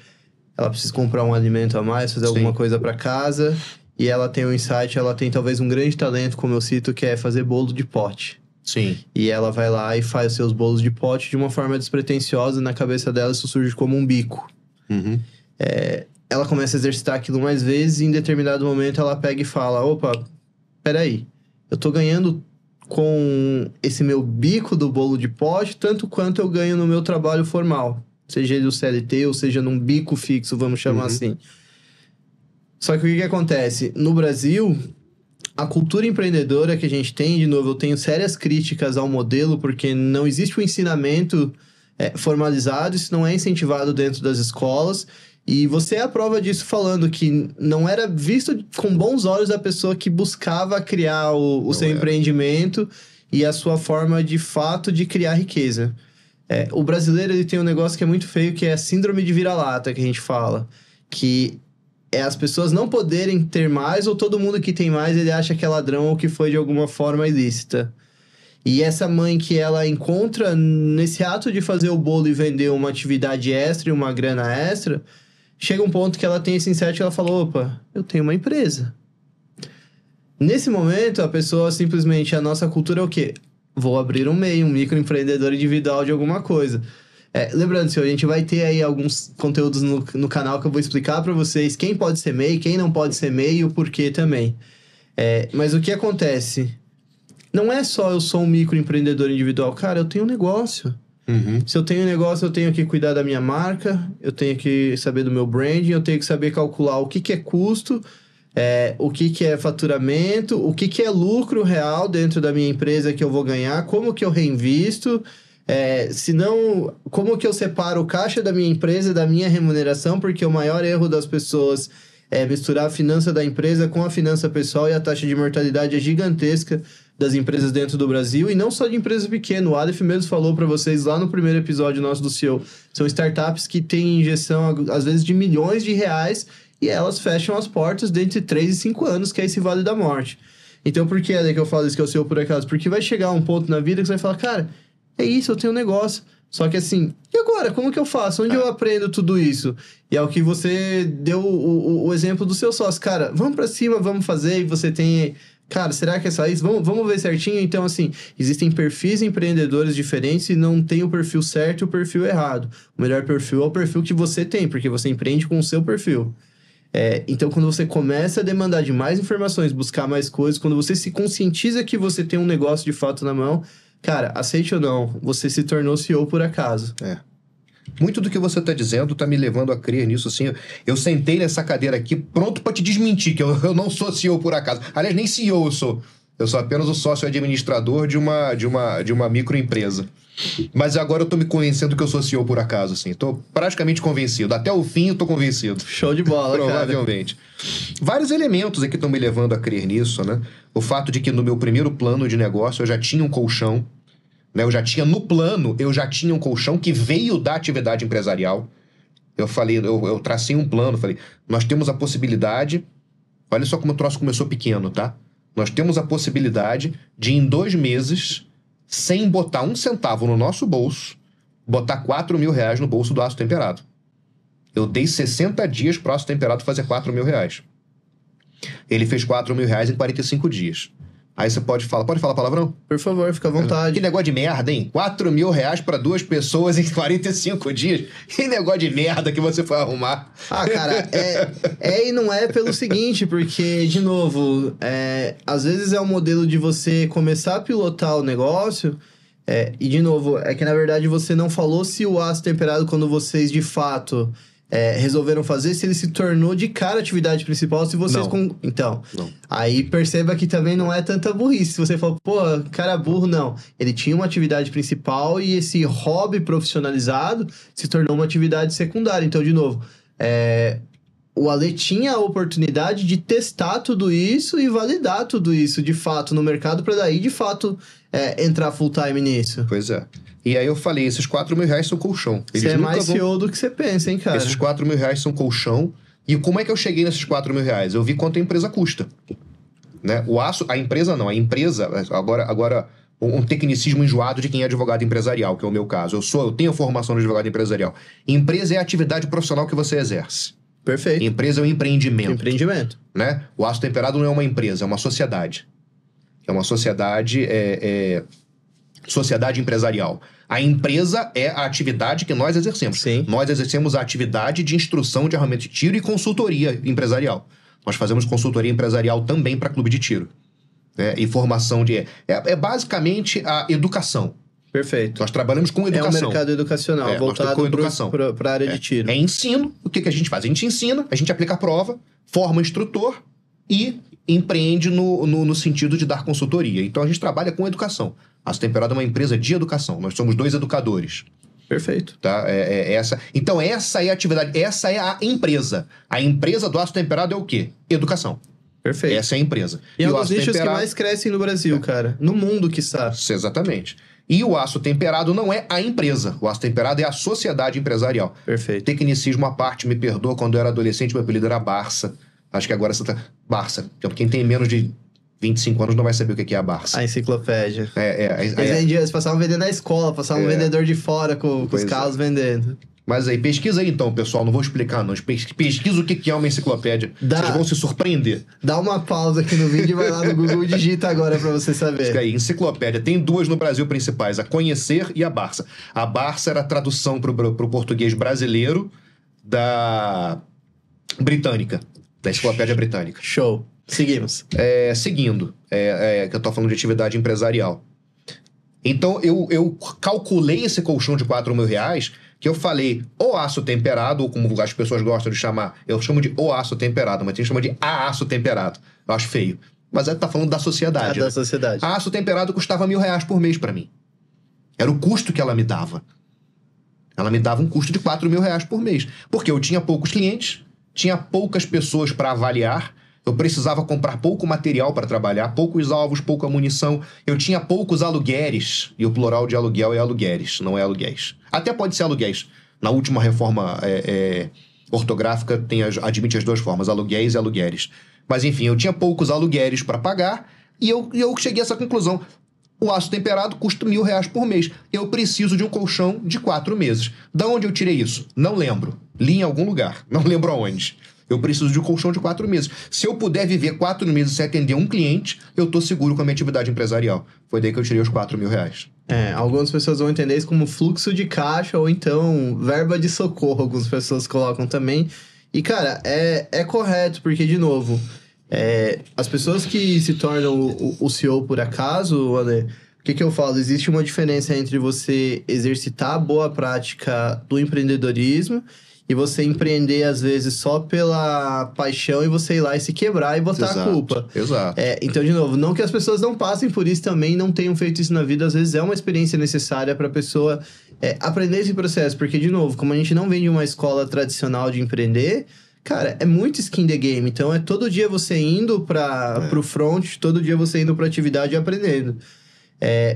ela precise comprar um alimento a mais, fazer alguma coisa para casa. E ela tem um insight, ela tem talvez um grande talento, como eu cito, que é fazer bolo de pote. Sim. E ela vai lá e faz os seus bolos de pote de uma forma despretensiosa, na cabeça dela isso surge como um bico. Uhum. Ela começa a exercitar aquilo mais vezes e em determinado momento ela pega e fala, opa, peraí, eu tô ganhando com esse meu bico do bolo de pote tanto quanto eu ganho no meu trabalho formal. Seja ele o CLT ou seja num bico fixo, vamos chamar assim. Só que o que acontece? No Brasil, a cultura empreendedora que a gente tem, de novo, eu tenho sérias críticas ao modelo, porque não existe um ensinamento formalizado, isso não é incentivado dentro das escolas. E você é a prova disso falando que não era visto com bons olhos a pessoa que buscava criar o seu empreendimento e a sua forma de fato de criar riqueza. O brasileiro ele tem um negócio que é muito feio, que é a síndrome de vira-lata, que a gente fala. Que é as pessoas não poderem ter mais, ou todo mundo que tem mais, ele acha que é ladrão ou que foi de alguma forma ilícita. E essa mãe que ela encontra nesse ato de fazer o bolo e vender uma atividade extra e uma grana extra, chega um ponto que ela tem esse insight e ela fala, opa, eu tenho uma empresa. Nesse momento, a pessoa simplesmente, a nossa cultura é o quê? Vou abrir um MEI, um microempreendedor individual de alguma coisa. Lembrando, senhor, a gente vai ter aí alguns conteúdos no canal que eu vou explicar para vocês quem pode ser MEI, quem não pode ser MEI e o porquê também. Mas o que acontece? Não é só eu sou um microempreendedor individual. Cara, eu tenho um negócio. Uhum. Se eu tenho um negócio, eu tenho que cuidar da minha marca, eu tenho que saber do meu branding, eu tenho que saber calcular o que é custo, o que é faturamento, o que é lucro real dentro da minha empresa que eu vou ganhar, como que eu reinvisto, se não, como que eu separo o caixa da minha empresa da minha remuneração, porque o maior erro das pessoas é misturar a finança da empresa com a finança pessoal e a taxa de mortalidade é gigantesca das empresas dentro do Brasil, e não só de empresas pequenas. O Aleph mesmo falou para vocês lá no primeiro episódio nosso do CEO. São startups que têm injeção, às vezes, de milhões de reais, e elas fecham as portas dentro de 3 e 5 anos, que é esse vale da morte. Então, por que é que eu falo isso que é o CEO por acaso? Porque vai chegar um ponto na vida que você vai falar, cara, é isso, eu tenho um negócio. Só que assim, e agora? Como que eu faço? Onde eu aprendo tudo isso? E é o que você deu o exemplo do seu sócio. Cara, vamos pra cima, vamos fazer, e você tem... Cara, será que é só isso? Vamos ver certinho? Então, assim, existem perfis empreendedores diferentes e não tem o perfil certo e o perfil errado. O melhor perfil é o perfil que você tem, porque você empreende com o seu perfil. Então, quando você começa a demandar de mais informações, buscar mais coisas, quando você se conscientiza que você tem um negócio de fato na mão, cara, aceite ou não, você se tornou CEO por acaso. Muito do que você está dizendo está me levando a crer nisso, assim. Eu sentei nessa cadeira aqui pronto para te desmentir, que eu não sou CEO por acaso. Aliás, nem CEO eu sou. Eu sou apenas o sócio administrador de uma microempresa. Mas agora eu tô me convencendo que eu sou CEO por acaso, assim. Tô praticamente convencido. Até o fim eu tô convencido. Show de bola, provavelmente. Cara. Vários elementos aqui estão me levando a crer nisso, né? O fato de que no meu primeiro plano de negócio eu já tinha um colchão, né? Eu já tinha um colchão que veio da atividade empresarial. Eu falei, eu tracei um plano, falei, nós temos a possibilidade, olha só como o troço começou pequeno, tá? Nós temos a possibilidade de, em 2 meses, sem botar 1 centavo no nosso bolso, botar R$4.000 no bolso do Aço Temperado. Eu dei 60 dias pro Aço Temperado fazer R$4.000. Ele fez R$4.000 em 45 dias. Aí você pode falar palavrão? Por favor, fica à vontade. Que negócio de merda, hein? R$4.000 pra 2 pessoas em 45 dias. Que negócio de merda que você foi arrumar. Ah, cara, e não é pelo seguinte, porque, de novo, às vezes é um modelo de você começar a pilotar o negócio, e, de novo, é que, na verdade, você não falou se o Aço Temperado, quando vocês, de fato... resolveram fazer, se ele se tornou de cara a atividade principal, se vocês... Então, aí perceba que também não é tanta burrice. Se você fala, pô, cara burro, não. Ele tinha uma atividade principal e esse hobby profissionalizado se tornou uma atividade secundária. Então, de novo, o Ale tinha a oportunidade de testar tudo isso e validar tudo isso, de fato, no mercado, para daí, de fato, entrar full time nisso. Pois é. E aí eu falei, esses R$4.000 são colchão. Você é mais CEO do que você pensa, hein, cara? Esses R$4.000 são colchão. E como é que eu cheguei nesses R$4.000? Eu vi quanto a empresa custa. Né? O aço, a empresa, agora um tecnicismo enjoado de quem é advogado empresarial, que é o meu caso. Eu tenho formação de advogado empresarial. Empresa é a atividade profissional que você exerce. Perfeito. Empresa é um empreendimento. Empreendimento. Né? O Aço Temperado não é uma empresa, é uma sociedade. É uma sociedade... sociedade empresarial. A empresa é a atividade que nós exercemos. Sim. Nós exercemos a atividade de instrução de armamento de tiro e consultoria empresarial. Nós fazemos consultoria empresarial também para clube de tiro. E formação de... basicamente a educação. Perfeito. Nós trabalhamos com educação. É um mercado educacional, voltado para a área de tiro. É ensino. O que a gente faz? A gente ensina, a gente aplica a prova, forma instrutor e empreende no sentido de dar consultoria. Então, a gente trabalha com educação. A Aço Temperado é uma empresa de educação. Nós somos 2 educadores. Perfeito. Tá? Então, essa é a atividade, essa é a empresa. A empresa do Aço Temperado é o quê? Educação. Perfeito. Essa é a empresa. E é um dos nichos que mais crescem no Brasil, cara. No mundo, quiçá. Exatamente. E o Aço Temperado não é a empresa. O Aço Temperado é a sociedade empresarial. Perfeito. Tecnicismo à parte, me perdoa, quando eu era adolescente, meu apelido era Barça. Acho que agora você tá... Barça. Quem tem menos de 25 anos não vai saber o que é a Barça. A enciclopédia. Eles passavam vendendo na escola, passavam um vendedor de fora com os carros vendendo. Mas aí, pesquisa aí então, pessoal. Não vou explicar, não. Pesquisa o que é uma enciclopédia. Vocês vão se surpreender. Dá uma pausa aqui no vídeo e vai lá no Google e digita agora pra você saber. Fica aí, enciclopédia. Tem 2 no Brasil principais, a Conhecer e a Barça. A Barça era a tradução pro português brasileiro da britânica. Da enciclopédia britânica. Show. Seguimos. Seguindo, que eu tô falando de atividade empresarial. Então, eu calculei esse colchão de R$4.000, que eu falei o aço temperado, ou como as pessoas gostam de chamar, eu chamo de o aço temperado, mas tem que chamar de a aço temperado. Eu acho feio. Mas tá falando da sociedade. Da sociedade. A aço temperado custava R$1.000 por mês pra mim. Era o custo que ela me dava. Ela me dava um custo de R$4.000 por mês. Porque eu tinha poucos clientes, tinha poucas pessoas para avaliar, eu precisava comprar pouco material para trabalhar, poucos alvos, pouca munição, eu tinha poucos aluguéis, e o plural de aluguel é aluguéis, não é aluguéis. Até pode ser aluguéis. Na última reforma ortográfica admite as 2 formas, aluguéis e aluguéis. Mas enfim, eu tinha poucos aluguéis para pagar, e eu cheguei a essa conclusão. O aço temperado custa R$1.000 por mês. Eu preciso de um colchão de 4 meses. Da onde eu tirei isso? Não lembro. Li em algum lugar. Não lembro aonde. Eu preciso de um colchão de 4 meses. Se eu puder viver 4 meses sem atender um cliente, eu tô seguro com a minha atividade empresarial. Foi daí que eu tirei os R$4.000. Algumas pessoas vão entender isso como fluxo de caixa ou então verba de socorro. Algumas pessoas colocam também. E, cara, é correto, porque, de novo, as pessoas que se tornam o CEO por acaso, Ale, o que eu falo? Existe uma diferença entre você exercitar a boa prática do empreendedorismo e você empreender, às vezes, só pela paixão e você ir lá e se quebrar e botar a culpa. Exato. Então, de novo, não que as pessoas não passem por isso também, não tenham feito isso na vida. Às vezes é uma experiência necessária para a pessoa aprender esse processo. Porque, de novo, como a gente não vem de uma escola tradicional de empreender, cara, é muito skin the game. Então, todo dia você indo pro front, todo dia você indo pra atividade e aprendendo.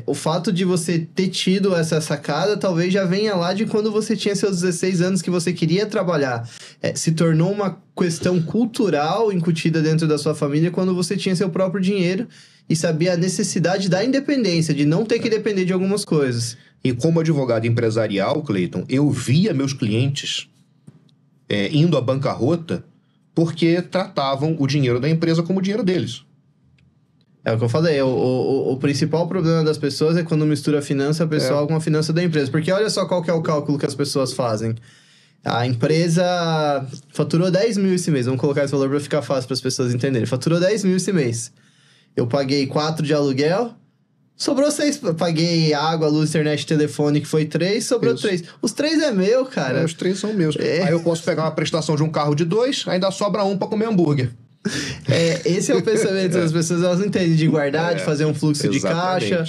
O fato de você ter tido essa sacada talvez já venha lá de quando você tinha seus 16 anos que você queria trabalhar. Se tornou uma questão cultural incutida dentro da sua família quando você tinha seu próprio dinheiro e sabia a necessidade da independência, de não ter que depender de algumas coisas. E como advogado empresarial, Cleiton, eu via meus clientes indo à bancarrota porque tratavam o dinheiro da empresa como o dinheiro deles. É o que eu falei, o principal problema das pessoas é quando mistura a finança pessoal com a finança da empresa. Porque olha só qual que é o cálculo que as pessoas fazem. A empresa faturou 10 mil esse mês, vamos colocar esse valor para ficar fácil para as pessoas entenderem. Faturou 10 mil esse mês. Eu paguei 4 de aluguel, sobrou 6. Paguei água, luz, internet, telefone, que foi 3, sobrou 3. Os 3 é meu, cara. Os 3 são meus. Aí eu posso pegar uma prestação de um carro de 2, ainda sobra 1 para comer hambúrguer. Esse é o pensamento das pessoas, elas não entendem de guardar, de fazer um fluxo de caixa,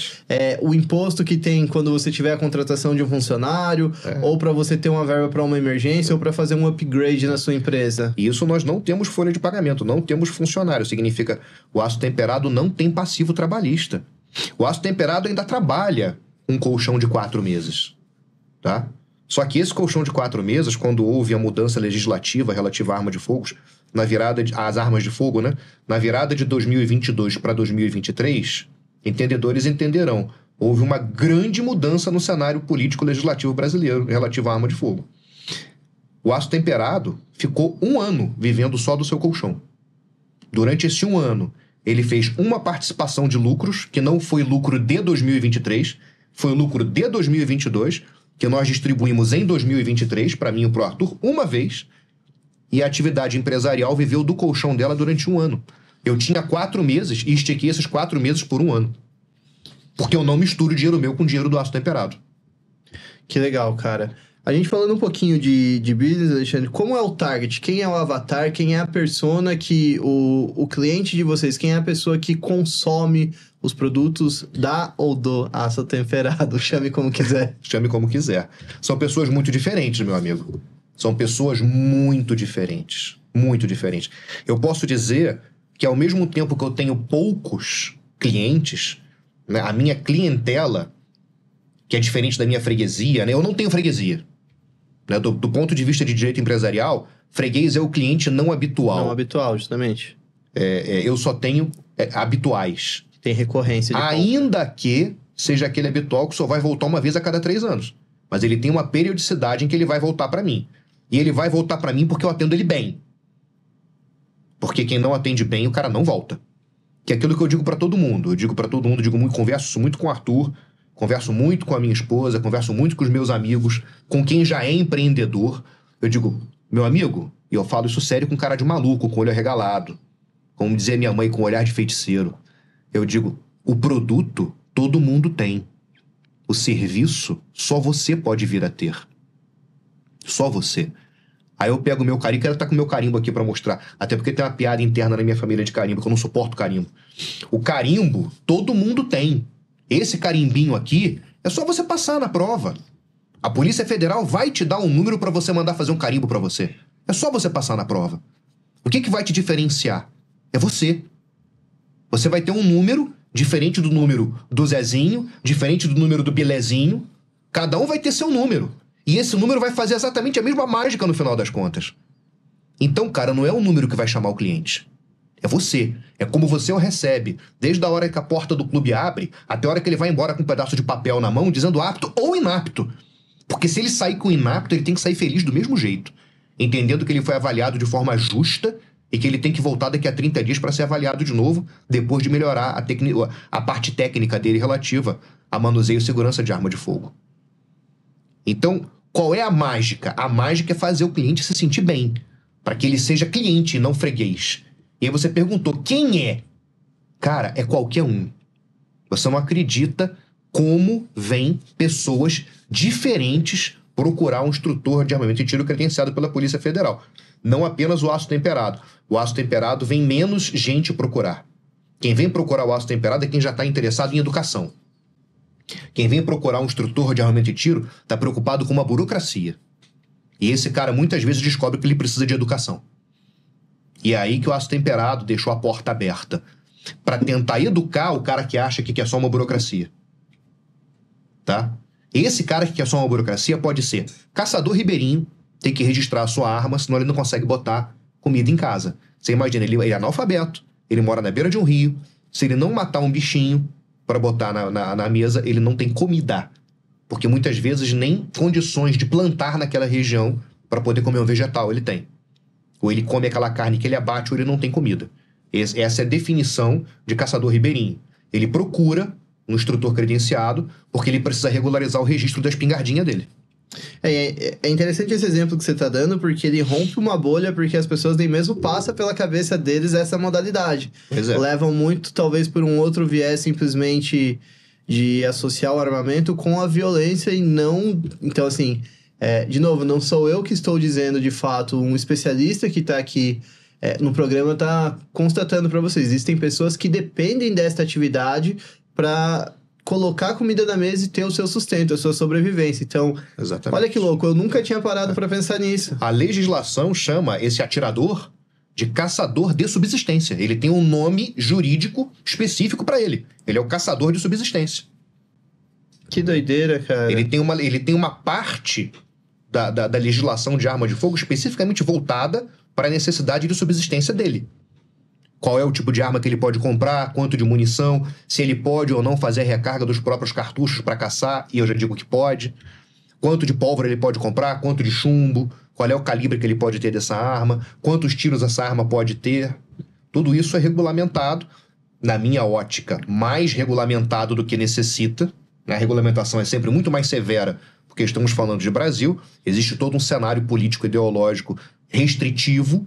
o imposto que tem quando você tiver a contratação de um funcionário, ou para você ter uma verba para uma emergência, ou para fazer um upgrade na sua empresa. Isso nós não temos folha de pagamento, não temos funcionário. Significa o aço temperado não tem passivo trabalhista. O aço temperado ainda trabalha um colchão de 4 meses, tá? Só que esse colchão de 4 meses, quando houve a mudança legislativa relativa à arma de fogo, às armas de fogo, né? Na virada de 2022 para 2023, entendedores entenderão. Houve uma grande mudança no cenário político-legislativo brasileiro relativo à arma de fogo. O aço temperado ficou 1 ano vivendo só do seu colchão. Durante esse 1 ano, ele fez uma participação de lucros, que não foi lucro de 2023, foi lucro de 2022, que nós distribuímos em 2023, para mim e para o Arthur, uma vez, e a atividade empresarial viveu do colchão dela durante 1 ano. Eu tinha 4 meses e estiquei esses 4 meses por 1 ano. Porque eu não misturo dinheiro meu com dinheiro do aço temperado. Que legal, cara. A gente falando um pouquinho de business, Alexandre, como é o target? Quem é o avatar? Quem é a persona que o cliente de vocês, quem é a pessoa que consome os produtos da ou do aço temperado? Chame como quiser. Chame como quiser. São pessoas muito diferentes, meu amigo. São pessoas muito diferentes. Muito diferentes. Eu posso dizer que ao mesmo tempo que eu tenho poucos clientes, né, a minha clientela, que é diferente da minha freguesia, né? Eu não tenho freguesia. Né? Do ponto de vista de direito empresarial, freguês é o cliente não habitual. Não habitual, justamente. Eu só tenho habituais. Tem recorrência de ainda que seja aquele habitual que só vai voltar uma vez a cada 3 anos. Mas ele tem uma periodicidade em que ele vai voltar para mim. E ele vai voltar para mim porque eu atendo ele bem. Porque quem não atende bem, o cara não volta. Que é aquilo que eu digo para todo mundo. Eu digo para todo mundo, converso muito com o Arthur, converso muito com a minha esposa, converso muito com os meus amigos, com quem já é empreendedor. Eu digo, meu amigo, e eu falo isso sério com cara de maluco, com olho arregalado. Como dizia minha mãe, com olhar de feiticeiro. Eu digo, o produto todo mundo tem. O serviço só você pode vir a ter. Só você. Aí eu pego o meu carimbo, quero estar com o meu carimbo aqui pra mostrar. Até porque tem uma piada interna na minha família de carimbo, que eu não suporto carimbo. O carimbo, todo mundo tem. Esse carimbinho aqui, é só você passar na prova. A Polícia Federal vai te dar um número pra você mandar fazer um carimbo pra você. É só você passar na prova. O que vai te diferenciar? É você. Você vai ter um número diferente do número do Zezinho, diferente do número do Bilezinho. Cada um vai ter seu número. E esse número vai fazer exatamente a mesma mágica no final das contas. Então, cara, não é o número que vai chamar o cliente. É você. É como você o recebe. Desde a hora que a porta do clube abre, até a hora que ele vai embora com um pedaço de papel na mão, dizendo apto ou inapto. Porque se ele sair com inapto, ele tem que sair feliz do mesmo jeito. Entendendo que ele foi avaliado de forma justa e que ele tem que voltar daqui a 30 dias para ser avaliado de novo, depois de melhorar a parte técnica dele relativa a manuseio e segurança de arma de fogo. Então, qual é a mágica? A mágica é fazer o cliente se sentir bem, para que ele seja cliente e não freguês. E aí você perguntou, quem é? Cara, é qualquer um. Você não acredita como vem pessoas diferentes procurar um instrutor de armamento e tiro credenciado pela Polícia Federal. Não apenas o aço temperado. O aço temperado vem menos gente procurar. Quem vem procurar o aço temperado é quem já está interessado em educação. Quem vem procurar um instrutor de armamento e tiro está preocupado com uma burocracia. E esse cara muitas vezes descobre que ele precisa de educação. E é aí que o aço temperado deixou a porta aberta para tentar educar o cara que acha que é só uma burocracia. tá? Esse cara que quer só uma burocracia pode ser caçador ribeirinho, tem que registrar a sua arma, senão ele não consegue botar comida em casa. Você imagina, ele é analfabeto, ele mora na beira de um rio, se ele não matar um bichinho para botar na mesa, ele não tem comida. Porque muitas vezes nem condições de plantar naquela região para poder comer um vegetal ele tem. Ou ele come aquela carne que ele abate ou ele não tem comida. Essa é a definição de caçador ribeirinho. Ele procura um instrutor credenciado porque ele precisa regularizar o registro da espingardinha dele. É interessante esse exemplo que você está dando, porque ele rompe uma bolha, porque as pessoas nem mesmo passam pela cabeça deles essa modalidade. Pois é. Levam muito, talvez, por um outro viés simplesmente de associar o armamento com a violência e não... Então, assim, de novo, não sou eu que estou dizendo, de fato, um especialista que está aqui no programa está constatando para vocês. Existem pessoas que dependem desta atividade para colocar comida na mesa e ter o seu sustento, a sua sobrevivência. Então, exatamente. Olha que louco, eu nunca tinha parado para pensar nisso. A legislação chama esse atirador de caçador de subsistência. Ele tem um nome jurídico específico para ele. Ele é o caçador de subsistência. Que doideira, cara. Ele tem uma parte da legislação de arma de fogo especificamente voltada para a necessidade de subsistência dele. Qual é o tipo de arma que ele pode comprar, quanto de munição, se ele pode ou não fazer a recarga dos próprios cartuchos para caçar, e eu já digo que pode. Quanto de pólvora ele pode comprar, quanto de chumbo, qual é o calibre que ele pode ter dessa arma, quantos tiros essa arma pode ter. Tudo isso é regulamentado, na minha ótica, mais regulamentado do que necessita. A regulamentação é sempre muito mais severa, porque estamos falando de Brasil, existe todo um cenário político ideológico restritivo,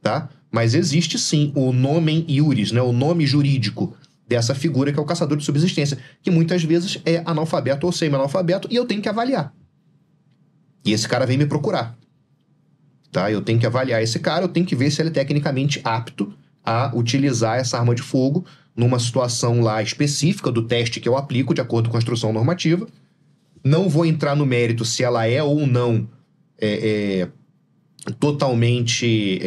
tá? Mas existe sim o nomen iuris, né? O nome jurídico dessa figura que é o caçador de subsistência, que muitas vezes é analfabeto ou semi-analfabeto, e eu tenho que avaliar. E esse cara vem me procurar. Tá? Eu tenho que avaliar esse cara, eu tenho que ver se ele é tecnicamente apto a utilizar essa arma de fogo numa situação lá específica do teste que eu aplico de acordo com a instrução normativa. Não vou entrar no mérito se ela é ou não totalmente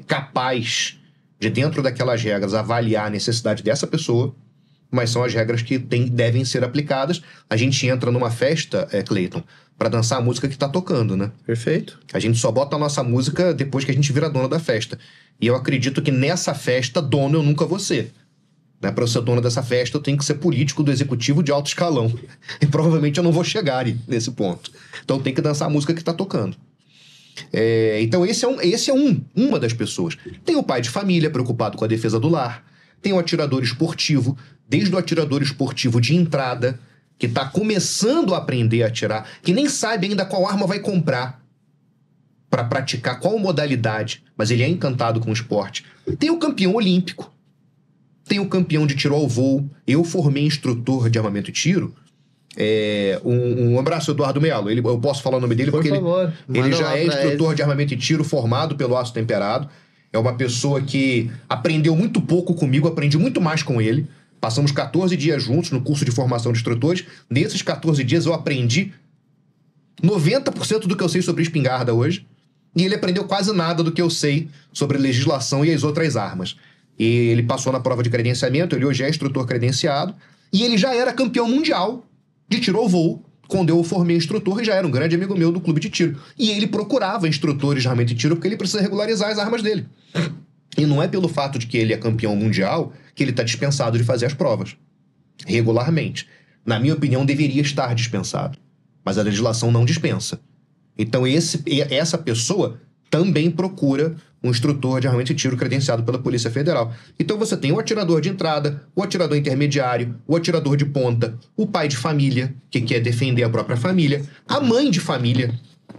capaz de, dentro daquelas regras, avaliar a necessidade dessa pessoa, mas são as regras que devem ser aplicadas. A gente entra numa festa, Cleiton, para dançar a música que tá tocando, né? Perfeito. A gente só bota a nossa música depois que a gente vira dono da festa. E eu acredito que nessa festa, dono eu nunca vou ser. Né? Para eu ser dono dessa festa, eu tenho que ser político do executivo de alto escalão. E provavelmente eu não vou chegar nesse ponto. Então eu tenho que dançar a música que tá tocando. Então esse é uma das pessoas. Tem o pai de família preocupado com a defesa do lar. Tem o atirador esportivo, desde o atirador esportivo de entrada, que está começando a aprender a atirar, que nem sabe ainda qual arma vai comprar para praticar, qual modalidade, mas ele é encantado com o esporte. Tem o campeão olímpico, tem o campeão de tiro ao voo. Eu formei instrutor de armamento e tiro. Um abraço, Eduardo Melo. Eu posso falar o nome dele porque ele já é instrutor de armamento e tiro formado pelo Aço Temperado. É uma pessoa que aprendeu muito pouco comigo, aprendi muito mais com ele. Passamos 14 dias juntos no curso de formação de instrutores. Nesses 14 dias eu aprendi 90% do que eu sei sobre espingarda hoje. E ele aprendeu quase nada do que eu sei sobre legislação e as outras armas. E ele passou na prova de credenciamento, ele hoje é instrutor credenciado. E ele já era campeão mundial de tiro ao voo, quando eu formei instrutor, e já era um grande amigo meu do clube de tiro. E ele procurava instrutores de armamento de tiro porque ele precisa regularizar as armas dele. E não é pelo fato de que ele é campeão mundial que ele está dispensado de fazer as provas. Regularmente. Na minha opinião, deveria estar dispensado. Mas a legislação não dispensa. Então essa pessoa também procura um instrutor de armamento de tiro credenciado pela Polícia Federal. Então você tem o atirador de entrada, o atirador intermediário, o atirador de ponta, o pai de família, que quer defender a própria família, a mãe de família,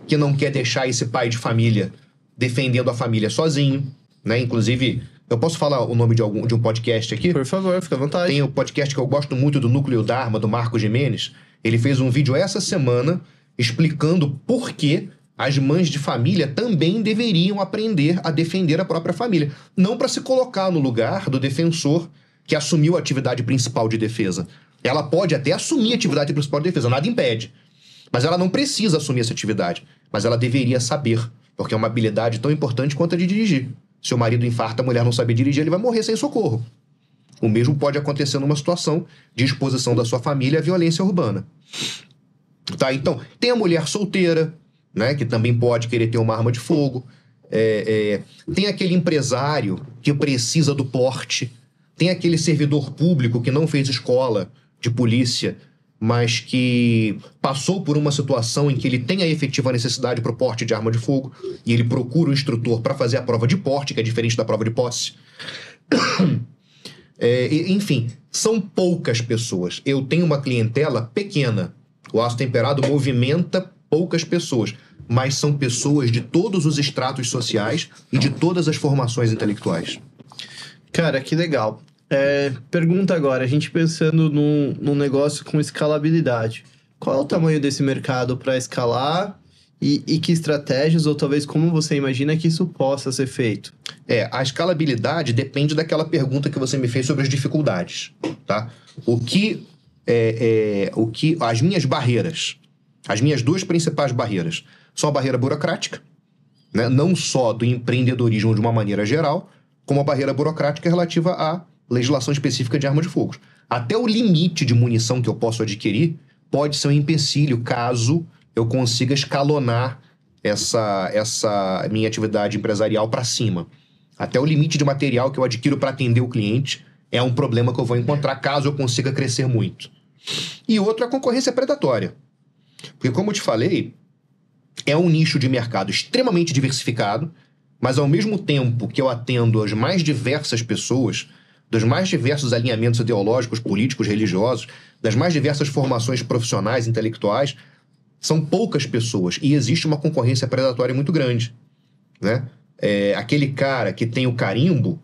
que não quer deixar esse pai de família defendendo a família sozinho, né? Inclusive, eu posso falar o nome de um podcast aqui? Por favor, fica à vontade. Tem um podcast que eu gosto muito do Núcleo Dharma, do Marco Gimenez. Ele fez um vídeo essa semana explicando por que as mães de família também deveriam aprender a defender a própria família. Não para se colocar no lugar do defensor que assumiu a atividade principal de defesa. Ela pode até assumir a atividade principal de defesa, nada impede. Mas ela não precisa assumir essa atividade. Mas ela deveria saber, porque é uma habilidade tão importante quanto a de dirigir. Se o marido infarta, a mulher não sabe dirigir, ele vai morrer sem socorro. O mesmo pode acontecer numa situação de exposição da sua família à violência urbana. Tá? Então, tem a mulher solteira, né, que também pode querer ter uma arma de fogo. Tem aquele empresário que precisa do porte. Tem aquele servidor público que não fez escola de polícia, mas que passou por uma situação em que ele tem a efetiva necessidade para o porte de arma de fogo e ele procura o instrutor para fazer a prova de porte, que é diferente da prova de posse. Enfim, são poucas pessoas. Eu tenho uma clientela pequena. O Aço Temperado movimenta poucas pessoas, mas são pessoas de todos os estratos sociais e de todas as formações intelectuais. Cara, que legal. Pergunta agora, a gente pensando num negócio com escalabilidade. Qual é o tamanho desse mercado para escalar e que estratégias, ou talvez como você imagina que isso possa ser feito? A escalabilidade depende daquela pergunta que você me fez sobre as dificuldades, tá? As minhas barreiras, as minhas duas principais barreiras, são a barreira burocrática, né? Não só do empreendedorismo de uma maneira geral, como a barreira burocrática relativa à legislação específica de arma de fogo. Até o limite de munição que eu posso adquirir pode ser um empecilho caso eu consiga escalonar essa minha atividade empresarial para cima. Até o limite de material que eu adquiro para atender o cliente é um problema que eu vou encontrar caso eu consiga crescer muito. E outro é a concorrência predatória. Porque, como eu te falei, é um nicho de mercado extremamente diversificado, mas ao mesmo tempo que eu atendo as mais diversas pessoas, dos mais diversos alinhamentos ideológicos, políticos, religiosos, das mais diversas formações profissionais, intelectuais, são poucas pessoas e existe uma concorrência predatória muito grande, né? Aquele cara que tem o carimbo,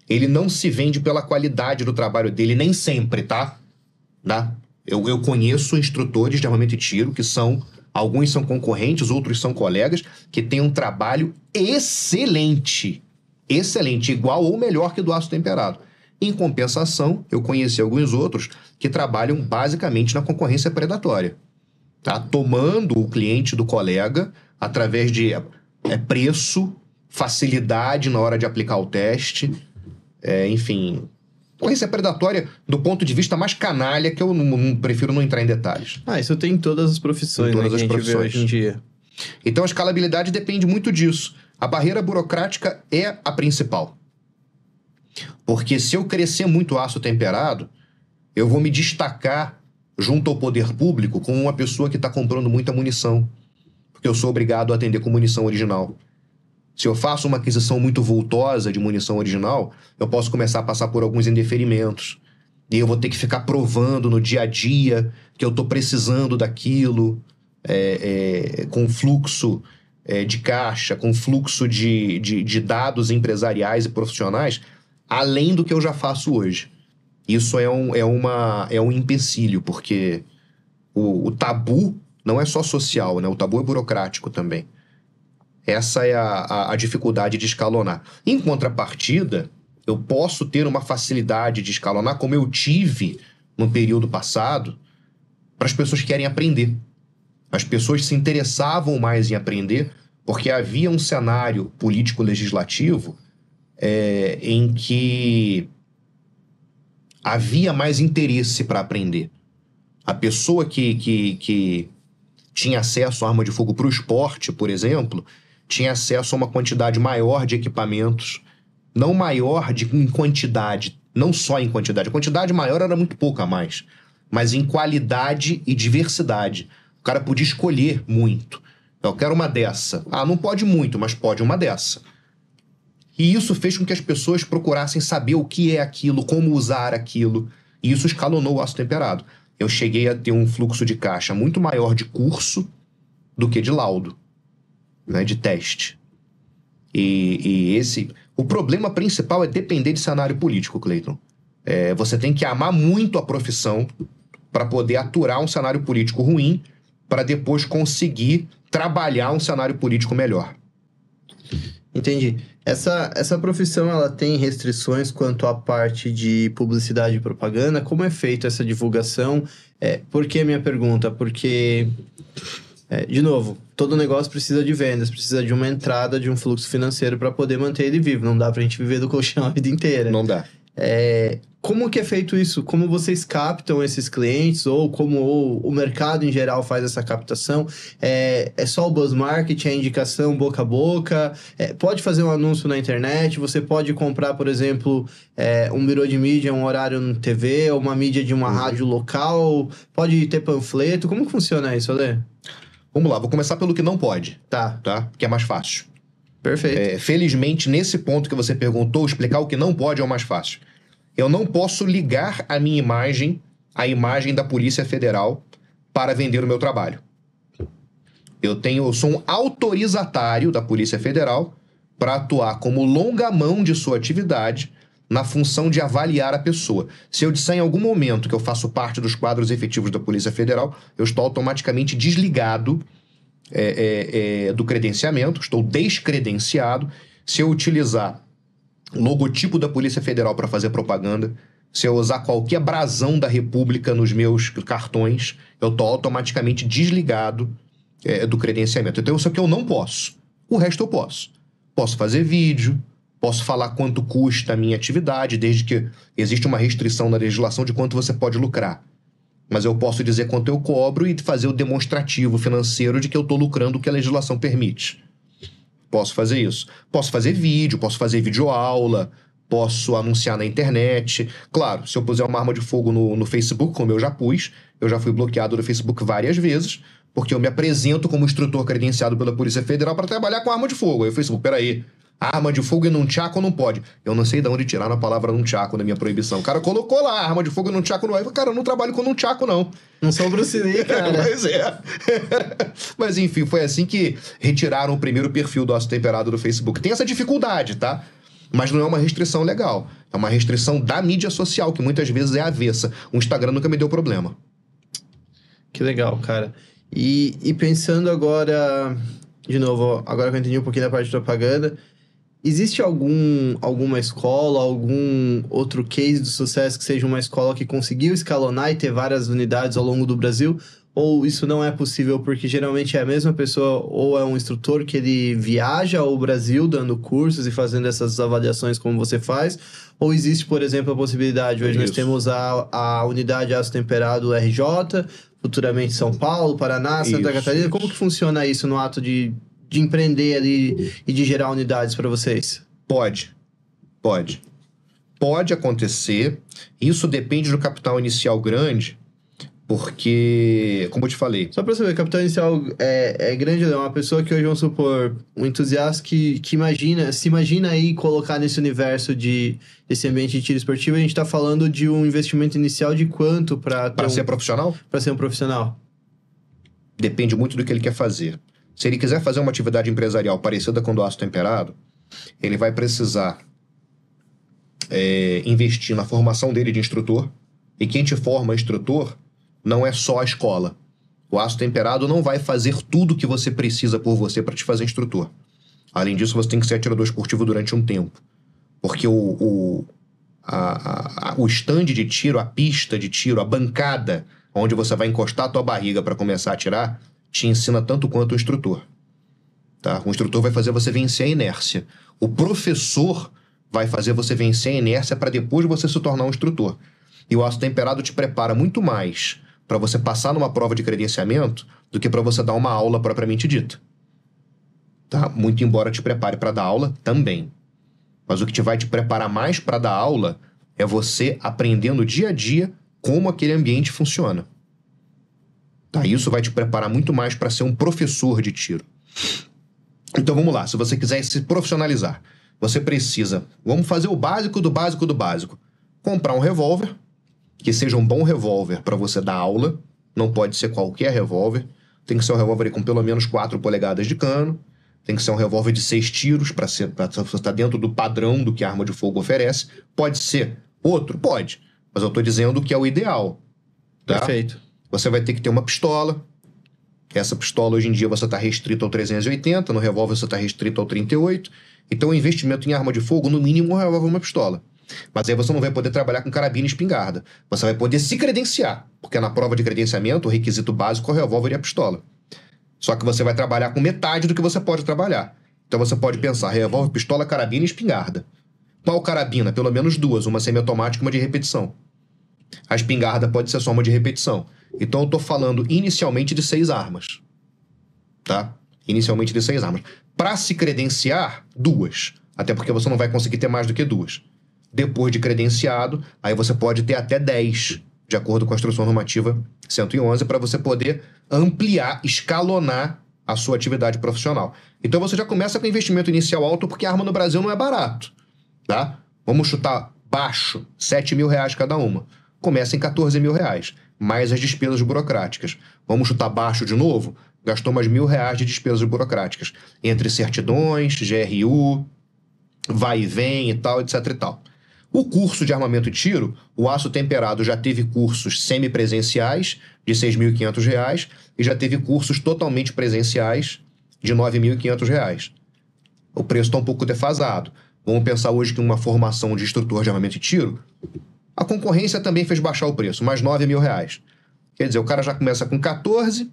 ele não se vende pela qualidade do trabalho dele, nem sempre, tá? Eu conheço instrutores de armamento e tiro que alguns são concorrentes, outros são colegas, que têm um trabalho excelente, igual ou melhor que do Aço Temperado. Em compensação, eu conheci alguns outros que trabalham basicamente na concorrência predatória, tá? Tomando o cliente do colega através de preço, facilidade na hora de aplicar o teste, enfim, concorrência predatória do ponto de vista mais canalha, que eu prefiro não entrar em detalhes. Isso tem em todas as profissões, em todas as as profissões. Vê hoje em dia. Então a escalabilidade depende muito disso. A barreira burocrática é a principal. Porque se eu crescer muito aço temperado, eu vou me destacar junto ao poder público como uma pessoa que está comprando muita munição. Porque eu sou obrigado a atender com munição original. Se eu faço uma aquisição muito vultosa de munição original, eu posso começar a passar por alguns indeferimentos. E eu vou ter que ficar provando no dia a dia que eu estou precisando daquilo, com fluxo de caixa, com fluxo de dados empresariais e profissionais, além do que eu já faço hoje. Isso é um empecilho, porque o tabu não é só social, né? O tabu é burocrático também. Essa é a dificuldade de escalonar. Em contrapartida, eu posso ter uma facilidade de escalonar, como eu tive no período passado, para as pessoas que querem aprender. As pessoas se interessavam mais em aprender porque havia um cenário político-legislativo em que havia mais interesse para aprender. A pessoa que tinha acesso à arma de fogo para o esporte, por exemplo, tinha acesso a uma quantidade maior de equipamentos, não maior em quantidade, não só em quantidade. A quantidade maior era muito pouco a mais, mas em qualidade e diversidade. O cara podia escolher muito. Eu quero uma dessa. Não pode muito, mas pode uma dessa. E isso fez com que as pessoas procurassem saber o que é aquilo, como usar aquilo. E isso escalonou o aço temperado. Eu cheguei a ter um fluxo de caixa muito maior de curso do que de laudo, né, de teste. O problema principal é depender de cenário político, Cleiton. Você tem que amar muito a profissão para poder aturar um cenário político ruim, para depois conseguir trabalhar um cenário político melhor. Entendi. Essa profissão, ela tem restrições quanto à parte de publicidade e propaganda? Como é feita essa divulgação? Por que a minha pergunta? Porque, de novo, todo negócio precisa de vendas, precisa de uma entrada, de um fluxo financeiro para poder manter ele vivo. Não dá pra gente viver do colchão a vida inteira. Não dá. Como que é feito isso? Como vocês captam esses clientes? Ou como o mercado em geral faz essa captação? É só o buzz marketing, a indicação boca a boca? Pode fazer um anúncio na internet? Você pode comprar, por exemplo, um birô de mídia, um horário no TV, ou uma mídia de uma rádio local? Pode ter panfleto? Como que funciona isso, Ale? Vamos lá, vou começar pelo que não pode. Tá. Que é mais fácil. Perfeito. Felizmente, nesse ponto que você perguntou, explicar o que não pode é o mais fácil. Eu não posso ligar a minha imagem à imagem da Polícia Federal para vender o meu trabalho. Eu sou um autorizatário da Polícia Federal para atuar como longa-mão de sua atividade na função de avaliar a pessoa. Se eu disser em algum momento que eu faço parte dos quadros efetivos da Polícia Federal, eu estou automaticamente desligado do credenciamento, estou descredenciado. Se eu utilizar logotipo da Polícia Federal para fazer propaganda, se eu usar qualquer brasão da República nos meus cartões, eu estou automaticamente desligado do credenciamento. Então isso aqui eu não posso. O resto eu posso. Posso fazer vídeo, posso falar quanto custa a minha atividade, desde que existe uma restrição na legislação de quanto você pode lucrar. Mas eu posso dizer quanto eu cobro e fazer o demonstrativo financeiro de que eu estou lucrando o que a legislação permite. Posso fazer isso. Posso fazer vídeo, posso fazer videoaula, posso anunciar na internet. Claro, se eu puser uma arma de fogo no Facebook, como eu já pus, eu já fui bloqueado do Facebook várias vezes, porque eu me apresento como instrutor credenciado pela Polícia Federal para trabalhar com arma de fogo. Aí o Facebook, peraí, arma de fogo e nunchaku não pode. Eu não sei de onde tiraram a palavra nunchaku na minha proibição. O cara colocou lá, arma de fogo e nunchaku não vai. Cara, eu não trabalho com nunchaku, não. Não sou Bruce Lee, cara. Pois é. Mas enfim, foi assim que retiraram o primeiro perfil do Aço Temperado do Facebook. Tem essa dificuldade, tá? Mas não é uma restrição legal. É uma restrição da mídia social, que muitas vezes é avessa. O Instagram nunca me deu problema. Que legal, cara. E pensando agora, de novo, agora que eu entendi um pouquinho da parte de propaganda, existe alguma escola, algum outro case de sucesso que seja uma escola que conseguiu escalonar e ter várias unidades ao longo do Brasil? Ou isso não é possível porque geralmente é a mesma pessoa ou é um instrutor que ele viaja ao Brasil dando cursos e fazendo essas avaliações como você faz? Ou existe, por exemplo, a possibilidade, hoje nós temos a unidade Aço Temperado RJ, futuramente São Paulo, Paraná, Santa Catarina. Como que funciona isso no ato de empreender ali e de gerar unidades para vocês? Pode acontecer. Isso depende do capital inicial grande, porque, como eu te falei... Só para saber, o capital inicial é grande, é uma pessoa que hoje, vamos supor, um entusiasta que se imagina aí colocar nesse universo desse ambiente de tiro esportivo, a gente está falando de um investimento inicial de quanto para ser profissional? Para ser um profissional. Depende muito do que ele quer fazer. Se ele quiser fazer uma atividade empresarial parecida com o do Aço Temperado, ele vai precisar investir na formação dele de instrutor. E quem te forma instrutor não é só a escola. O Aço Temperado não vai fazer tudo o que você precisa por você para te fazer instrutor. Além disso, você tem que ser atirador esportivo durante um tempo. Porque o stand de tiro, a pista de tiro, a bancada onde você vai encostar a tua barriga para começar a atirar, te ensina tanto quanto o instrutor. Tá? O instrutor vai fazer você vencer a inércia. O professor vai fazer você vencer a inércia para depois você se tornar um instrutor. E o Aço Temperado te prepara muito mais para você passar numa prova de credenciamento do que para você dar uma aula propriamente dita. Tá? Muito embora te prepare para dar aula também. Mas o que vai te preparar mais para dar aula é você aprendendo dia a dia como aquele ambiente funciona. Tá? Isso vai te preparar muito mais para ser um professor de tiro. Então vamos lá, se você quiser se profissionalizar, você precisa, vamos fazer o básico do básico do básico. Comprar um revólver, que seja um bom revólver para você dar aula, não pode ser qualquer revólver, tem que ser um revólver com pelo menos 4 polegadas de cano, tem que ser um revólver de 6 tiros para estar dentro do padrão do que a arma de fogo oferece. Pode ser outro? Pode, mas eu estou dizendo que é o ideal. Tá? Perfeito. Você vai ter que ter uma pistola. Essa pistola, hoje em dia, você está restrito ao 380, no revólver você está restrito ao 38. Então, o investimento em arma de fogo, no mínimo, um revólver e uma pistola. Mas aí você não vai poder trabalhar com carabina e espingarda. Você vai poder se credenciar, porque na prova de credenciamento, o requisito básico é o revólver e a pistola. Só que você vai trabalhar com metade do que você pode trabalhar. Então, você pode pensar revólver, pistola, carabina e espingarda. Qual carabina? Pelo menos 2, uma semiautomática e uma de repetição. A espingarda pode ser só uma de repetição. Então eu tô falando inicialmente de 6 armas. Tá? Inicialmente de 6 armas. Para se credenciar, 2. Até porque você não vai conseguir ter mais do que 2. Depois de credenciado, aí você pode ter até 10, de acordo com a Instrução Normativa 111, para você poder ampliar, escalonar a sua atividade profissional. Então você já começa com investimento inicial alto, porque a arma no Brasil não é barato. Tá? Vamos chutar baixo, R$7.000 cada uma. Começa em R$14.000, mais as despesas burocráticas. Vamos chutar baixo de novo? Gastou mais R$1.000 de despesas burocráticas. Entre certidões, GRU, vai e vem e tal, etc e tal. O curso de armamento e tiro, o Aço Temperado já teve cursos semipresenciais de R$6.500 e já teve cursos totalmente presenciais de R$9.500. O preço está um pouco defasado. Vamos pensar hoje que uma formação de instrutor de armamento e tiro, a concorrência também fez baixar o preço, mais R$9.000. Quer dizer, o cara já começa com 14,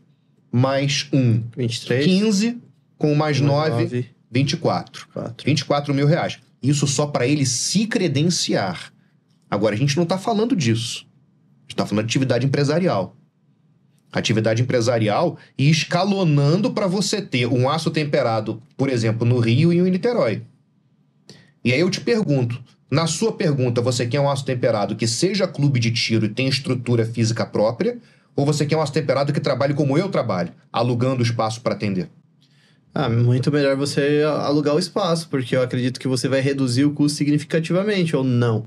mais 23, 15, com mais 9, 24. R$24.000. Isso só para ele se credenciar. Agora, a gente não está falando disso. A gente está falando de atividade empresarial. Atividade empresarial e escalonando para você ter um aço temperado, por exemplo, no Rio e em Niterói. E aí eu te pergunto, na sua pergunta, você quer um aço temperado que seja clube de tiro e tenha estrutura física própria, ou você quer um aço temperado que trabalhe como eu trabalho, alugando espaço para atender? Muito melhor você alugar o espaço, porque eu acredito que você vai reduzir o custo significativamente, ou não?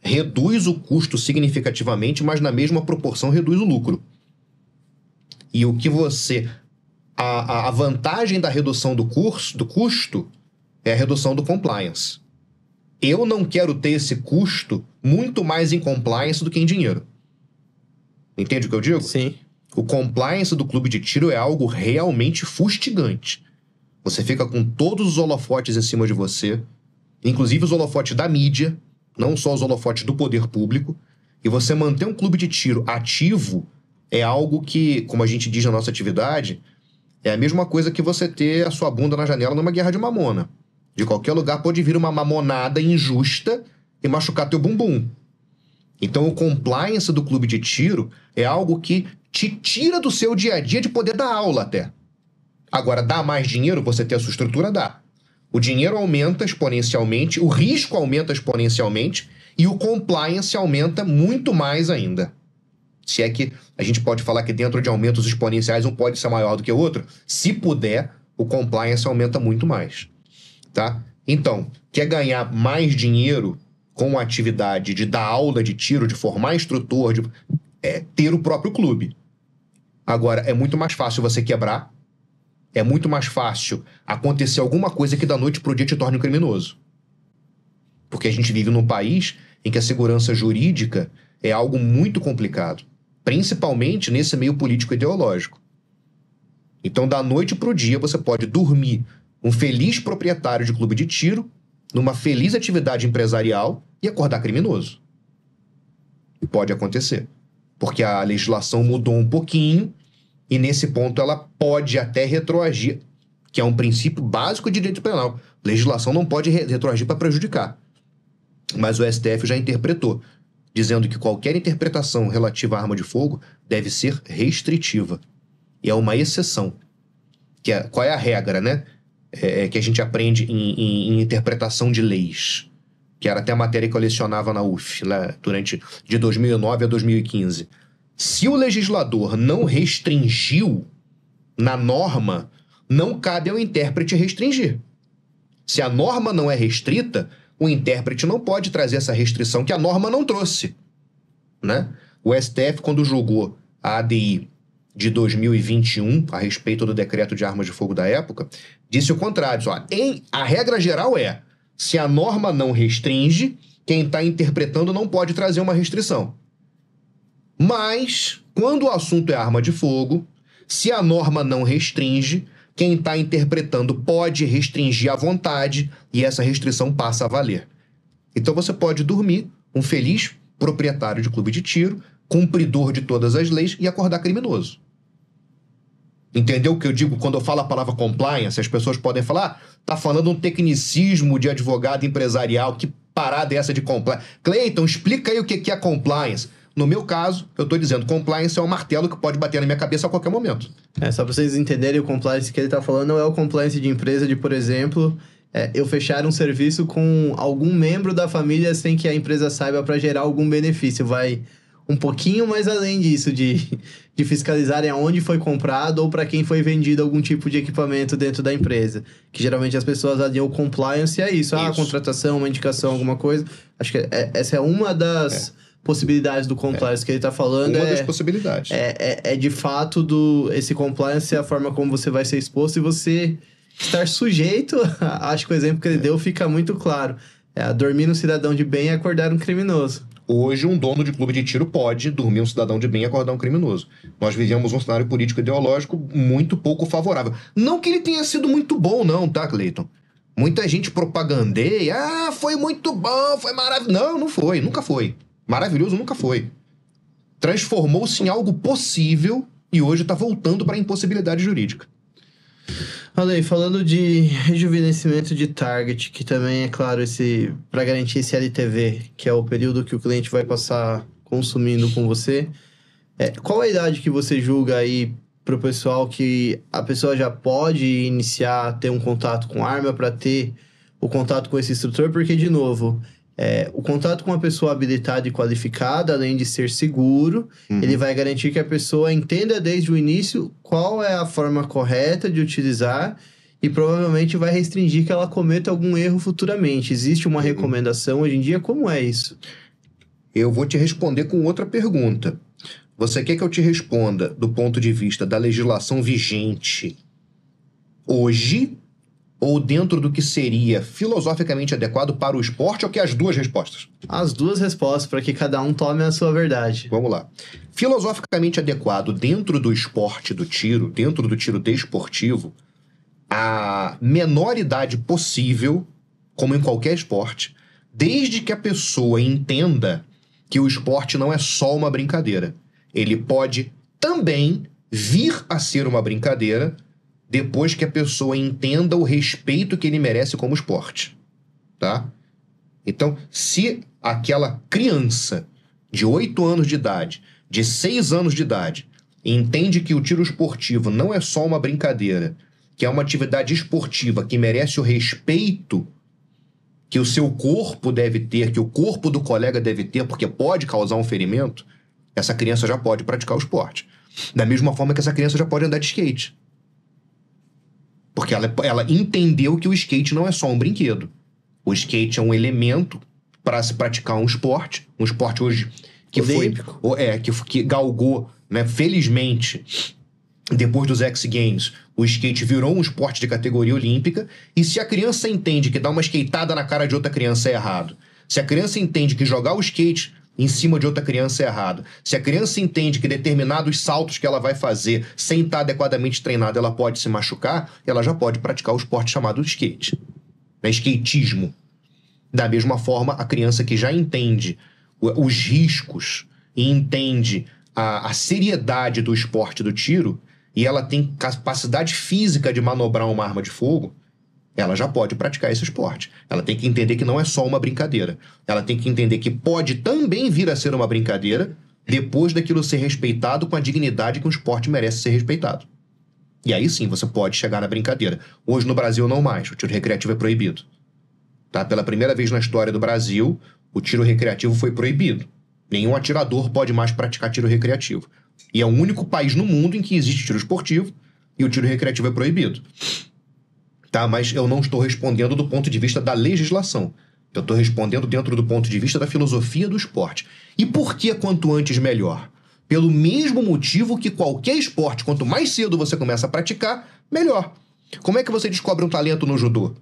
Reduz o custo significativamente, mas na mesma proporção reduz o lucro. E o que você... A vantagem da redução do custo é a redução do compliance. Eu não quero ter esse custo muito mais em compliance do que em dinheiro. Entende o que eu digo? Sim. O compliance do clube de tiro é algo realmente fustigante. Você fica com todos os holofotes em cima de você, inclusive os holofotes da mídia, não só os holofotes do poder público, e você manter um clube de tiro ativo é algo que, como a gente diz na nossa atividade, é a mesma coisa que você ter a sua bunda na janela numa guerra de mamona. De qualquer lugar pode vir uma mamonada injusta e machucar teu bumbum. Então o compliance do clube de tiro é algo que te tira do seu dia a dia de poder dar aula até. Agora, dá mais dinheiro, você ter a sua estrutura, dá. O dinheiro aumenta exponencialmente, o risco aumenta exponencialmente e o compliance aumenta muito mais ainda. Se é que a gente pode falar que dentro de aumentos exponenciais um pode ser maior do que o outro, se puder, o compliance aumenta muito mais. Tá? Então, quer ganhar mais dinheiro com a atividade de dar aula de tiro, de formar instrutor, é ter o próprio clube. Agora, é muito mais fácil você quebrar, é muito mais fácil acontecer alguma coisa que da noite pro dia te torne um criminoso. Porque a gente vive num país em que a segurança jurídica é algo muito complicado, principalmente nesse meio político ideológico. Então, da noite pro dia, você pode dormir um feliz proprietário de clube de tiro, numa feliz atividade empresarial e acordar criminoso. Pode acontecer. Porque a legislação mudou um pouquinho e nesse ponto ela pode até retroagir, que é um princípio básico de direito penal. A legislação não pode retroagir para prejudicar. Mas o STF já interpretou, dizendo que qualquer interpretação relativa à arma de fogo deve ser restritiva. E é uma exceção. Qual é a regra, né? Que a gente aprende em interpretação de leis, que era até a matéria que eu lecionava na UF, lá, de 2009 a 2015. Se o legislador não restringiu na norma, não cabe ao intérprete restringir. Se a norma não é restrita, o intérprete não pode trazer essa restrição que a norma não trouxe. Né? O STF, quando julgou a ADI de 2021, a respeito do decreto de armas de fogo da época, disse o contrário. A regra geral é, se a norma não restringe, quem está interpretando não pode trazer uma restrição. Mas, quando o assunto é arma de fogo, se a norma não restringe, quem está interpretando pode restringir à vontade e essa restrição passa a valer. Então você pode dormir um feliz proprietário de clube de tiro, cumpridor de todas as leis e acordar criminoso. Entendeu o que eu digo quando eu falo a palavra compliance? As pessoas podem falar, tá falando um tecnicismo de advogado empresarial. Que parada é essa de compliance? Cleiton, explica aí o que é compliance. No meu caso, eu tô dizendo, compliance é um martelo que pode bater na minha cabeça a qualquer momento. Só pra vocês entenderem, o compliance que ele tá falando não é o compliance de empresa de, por exemplo, eu fechar um serviço com algum membro da família sem que a empresa saiba para gerar algum benefício. Vai um pouquinho mais além disso, de fiscalizarem aonde foi comprado ou para quem foi vendido algum tipo de equipamento dentro da empresa. Que geralmente as pessoas adiam o compliance é isso. Contratação, uma indicação, alguma coisa. Acho que essa é uma das possibilidades do compliance que ele está falando. Uma das possibilidades. É de fato esse compliance é a forma como você vai ser exposto e você estar sujeito, acho que o exemplo que ele deu fica muito claro. Dormir um cidadão de bem e acordar um criminoso. Hoje, um dono de clube de tiro pode dormir um cidadão de bem e acordar um criminoso. Nós vivemos um cenário político ideológico muito pouco favorável. Não que ele tenha sido muito bom, não, tá, Cleiton? Muita gente propagandeia. Foi muito bom, foi maravilhoso. Não, não foi, nunca foi. Maravilhoso nunca foi. Transformou-se em algo possível e hoje está voltando para a impossibilidade jurídica. Ale, falando de rejuvenescimento de target, que também é claro, para garantir esse LTV, que é o período que o cliente vai passar consumindo com você, qual a idade que você julga aí para o pessoal que a pessoa já pode iniciar a ter um contato com arma para ter o contato com esse instrutor? Porque, de novo, o contato com uma pessoa habilitada e qualificada, além de ser seguro, ele vai garantir que a pessoa entenda desde o início qual é a forma correta de utilizar e provavelmente vai restringir que ela cometa algum erro futuramente. Existe uma recomendação hoje em dia? Como é isso? Eu vou te responder com outra pergunta. Você quer que eu te responda do ponto de vista da legislação vigente hoje ou dentro do que seria filosoficamente adequado para o esporte, ou que as duas respostas? As duas respostas, para que cada um tome a sua verdade. Vamos lá. Filosoficamente adequado dentro do esporte do tiro, dentro do tiro desportivo, a menor idade possível, como em qualquer esporte, desde que a pessoa entenda que o esporte não é só uma brincadeira. Ele pode também vir a ser uma brincadeira depois que a pessoa entenda o respeito que ele merece como esporte, tá? Então, se aquela criança de 8 anos de idade, de 6 anos de idade, entende que o tiro esportivo não é só uma brincadeira, que é uma atividade esportiva que merece o respeito que o seu corpo deve ter, que o corpo do colega deve ter, porque pode causar um ferimento, essa criança já pode praticar o esporte. Da mesma forma que essa criança já pode andar de skate. Porque ela entendeu que o skate não é só um brinquedo. O skate é um elemento para se praticar um esporte hoje que olímpico. que galgou, né, felizmente, depois dos X Games, o skate virou um esporte de categoria olímpica. E se a criança entende que dar uma skateada na cara de outra criança é errado, se a criança entende que jogar o skate em cima de outra criança é errado, se a criança entende que determinados saltos que ela vai fazer sem estar adequadamente treinada, ela pode se machucar, ela já pode praticar o esporte chamado skate. Skatismo. Da mesma forma, a criança que já entende os riscos e entende a seriedade do esporte do tiro, e ela tem capacidade física de manobrar uma arma de fogo, ela já pode praticar esse esporte. Ela tem que entender que não é só uma brincadeira. Ela tem que entender que pode também vir a ser uma brincadeira depois daquilo ser respeitado com a dignidade que um esporte merece ser respeitado. E aí sim você pode chegar na brincadeira. Hoje no Brasil não mais. O tiro recreativo é proibido. Tá? Pela primeira vez na história do Brasil, o tiro recreativo foi proibido. Nenhum atirador pode mais praticar tiro recreativo. E é o único país no mundo em que existe tiro esportivo e o tiro recreativo é proibido. Tá, mas eu não estou respondendo do ponto de vista da legislação. Eu estou respondendo dentro do ponto de vista da filosofia do esporte. E por que quanto antes melhor? Pelo mesmo motivo que qualquer esporte, quanto mais cedo você começa a praticar, melhor. Como é que você descobre um talento no judô?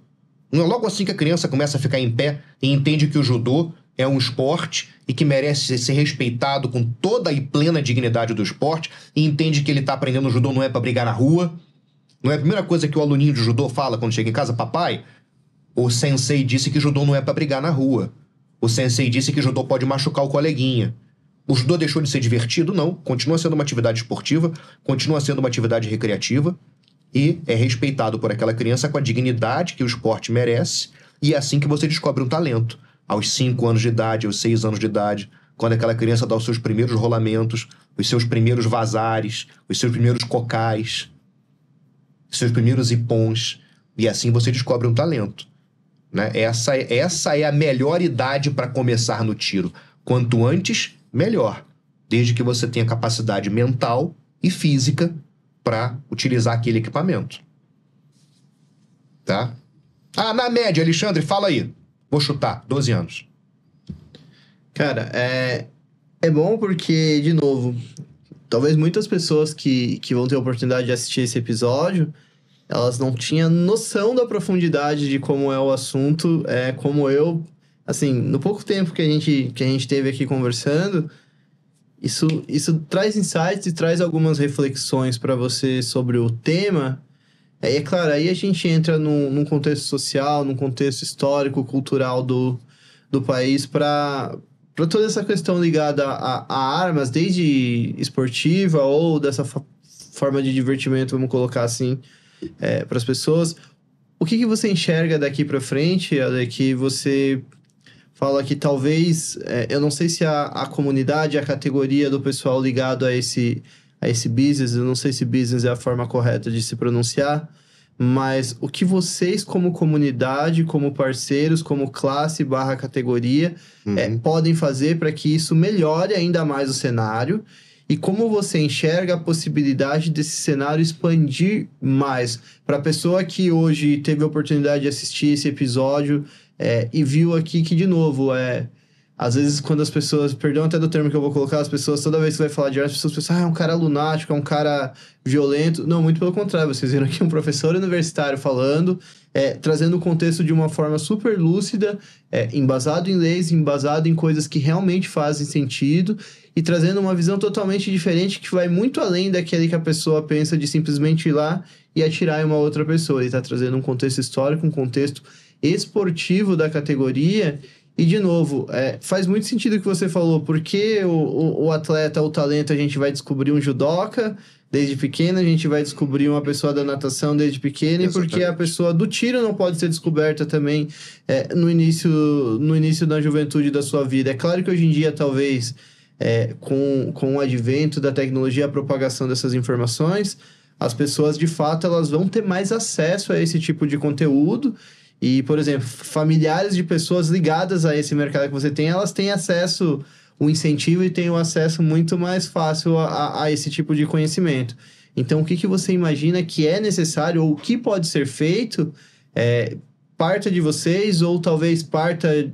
Não é logo assim que a criança começa a ficar em pé e entende que o judô é um esporte e que merece ser respeitado com toda e plena dignidade do esporte, e entende que ele está aprendendo judô não é para brigar na rua. Não é a primeira coisa que o aluninho de judô fala quando chega em casa? Papai, o sensei disse que judô não é pra brigar na rua. O sensei disse que judô pode machucar o coleguinha. O judô deixou de ser divertido? Não. Continua sendo uma atividade esportiva, continua sendo uma atividade recreativa e é respeitado por aquela criança com a dignidade que o esporte merece, e é assim que você descobre um talento. aos 5 anos de idade, aos 6 anos de idade, quando aquela criança dá os seus primeiros rolamentos, os seus primeiros vazares, os seus primeiros cocais, os seus primeiros ipons, e assim você descobre um talento, né? Essa é a melhor idade para começar no tiro. Quanto antes, melhor, desde que você tenha capacidade mental e física para utilizar aquele equipamento. Tá? Ah, na média, Alexandre, fala aí. Vou chutar, 12 anos. Cara, é bom porque, de novo, talvez muitas pessoas que vão ter a oportunidade de assistir esse episódio, elas não tinham noção da profundidade de como é o assunto, como eu, assim, no pouco tempo que a gente teve aqui conversando, isso traz insights e traz algumas reflexões para você sobre o tema. É claro, aí a gente entra num contexto social, num contexto histórico, cultural do país para toda essa questão ligada a armas, desde esportiva ou dessa forma de divertimento, vamos colocar assim, para as pessoas. O que você enxerga daqui para frente, que você fala que talvez, eu não sei se a comunidade, a categoria do pessoal ligado a esse business, eu não sei se business é a forma correta de se pronunciar, mas o que vocês como comunidade, como parceiros, como classe / categoria, podem fazer para que isso melhore ainda mais o cenário, e como você enxerga a possibilidade desse cenário expandir mais para a pessoa que hoje teve a oportunidade de assistir esse episódio e viu aqui que, de novo, às vezes quando as pessoas, perdão até do termo que eu vou colocar, as pessoas, toda vez que vai falar de arte, as pessoas pensam, é um cara lunático, é um cara violento. Não, muito pelo contrário, vocês viram aqui um professor universitário falando, trazendo o contexto de uma forma super lúcida, embasado em leis, embasado em coisas que realmente fazem sentido, e trazendo uma visão totalmente diferente que vai muito além daquele que a pessoa pensa de simplesmente ir lá e atirar em uma outra pessoa. Ele está trazendo um contexto histórico, um contexto esportivo da categoria. E, de novo, faz muito sentido o que você falou, porque o atleta, o talento, a gente vai descobrir um judoca desde pequeno, a gente vai descobrir uma pessoa da natação desde pequena, e porque a pessoa do tiro não pode ser descoberta também no início da juventude da sua vida. É claro que hoje em dia, talvez, com o advento da tecnologia, a propagação dessas informações, as pessoas, de fato, elas vão ter mais acesso a esse tipo de conteúdo. E, por exemplo, familiares de pessoas ligadas a esse mercado que você tem, elas têm acesso, o incentivo e têm o acesso muito mais fácil a esse tipo de conhecimento. Então, o que você imagina que é necessário ou o que pode ser feito, parta de vocês ou talvez parta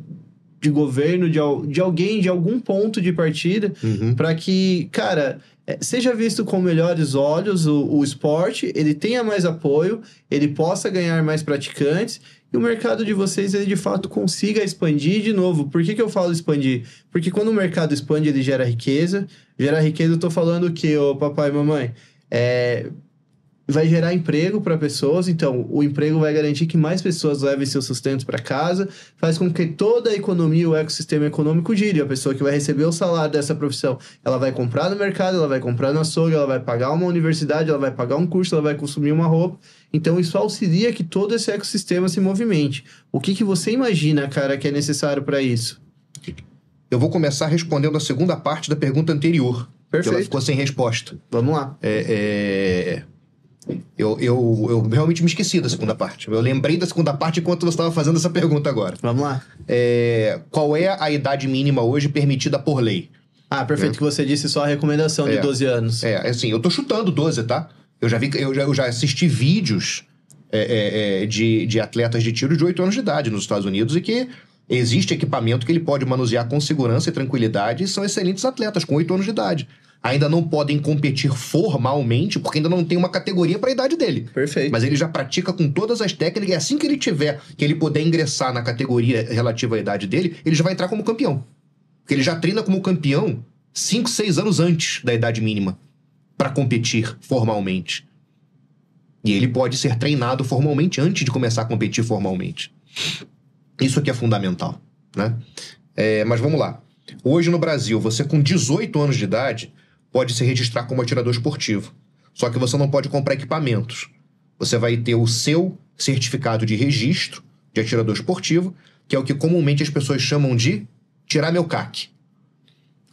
de governo, de alguém, de algum ponto de partida, para que, cara, seja visto com melhores olhos o esporte, ele tenha mais apoio, ele possa ganhar mais praticantes, e o mercado de vocês, ele de fato consiga expandir de novo. Por que eu falo expandir? Porque quando o mercado expande, ele gera riqueza. Gera riqueza, eu tô falando o quê, ô papai e mamãe? Vai gerar emprego para pessoas, então o emprego vai garantir que mais pessoas levem seu sustento para casa, faz com que toda a economia, o ecossistema econômico gire. A pessoa que vai receber o salário dessa profissão, ela vai comprar no mercado, ela vai comprar no açougue, ela vai pagar uma universidade, ela vai pagar um curso, ela vai consumir uma roupa. Então isso auxilia que todo esse ecossistema se movimente. O que você imagina, cara, que é necessário para isso? Eu vou começar respondendo a segunda parte da pergunta anterior. Perfeito. Que ela ficou sem resposta. Vamos lá. Eu realmente me esqueci da segunda parte. Eu lembrei da segunda parte enquanto você estava fazendo essa pergunta agora. Vamos lá. Qual é a idade mínima hoje permitida por lei? Ah, perfeito, que você disse só a recomendação de 12 anos. Assim, eu tô chutando 12, tá? Eu já assisti vídeos de atletas de tiro de 8 anos de idade nos Estados Unidos, e que existe equipamento que ele pode manusear com segurança e tranquilidade, e são excelentes atletas com 8 anos de idade. Ainda não podem competir formalmente, porque ainda não tem uma categoria para a idade dele. Perfeito. Mas ele já pratica com todas as técnicas, e assim que ele puder ingressar na categoria relativa à idade dele, ele já vai entrar como campeão. Porque ele já treina como campeão 5, 6 anos antes da idade mínima para competir formalmente. E ele pode ser treinado formalmente antes de começar a competir formalmente. Isso aqui é fundamental, né? Mas vamos lá. Hoje no Brasil, você com 18 anos de idade pode se registrar como atirador esportivo. Só que você não pode comprar equipamentos. Você vai ter o seu certificado de registro de atirador esportivo, que é o que comumente as pessoas chamam de tirar meu CAC.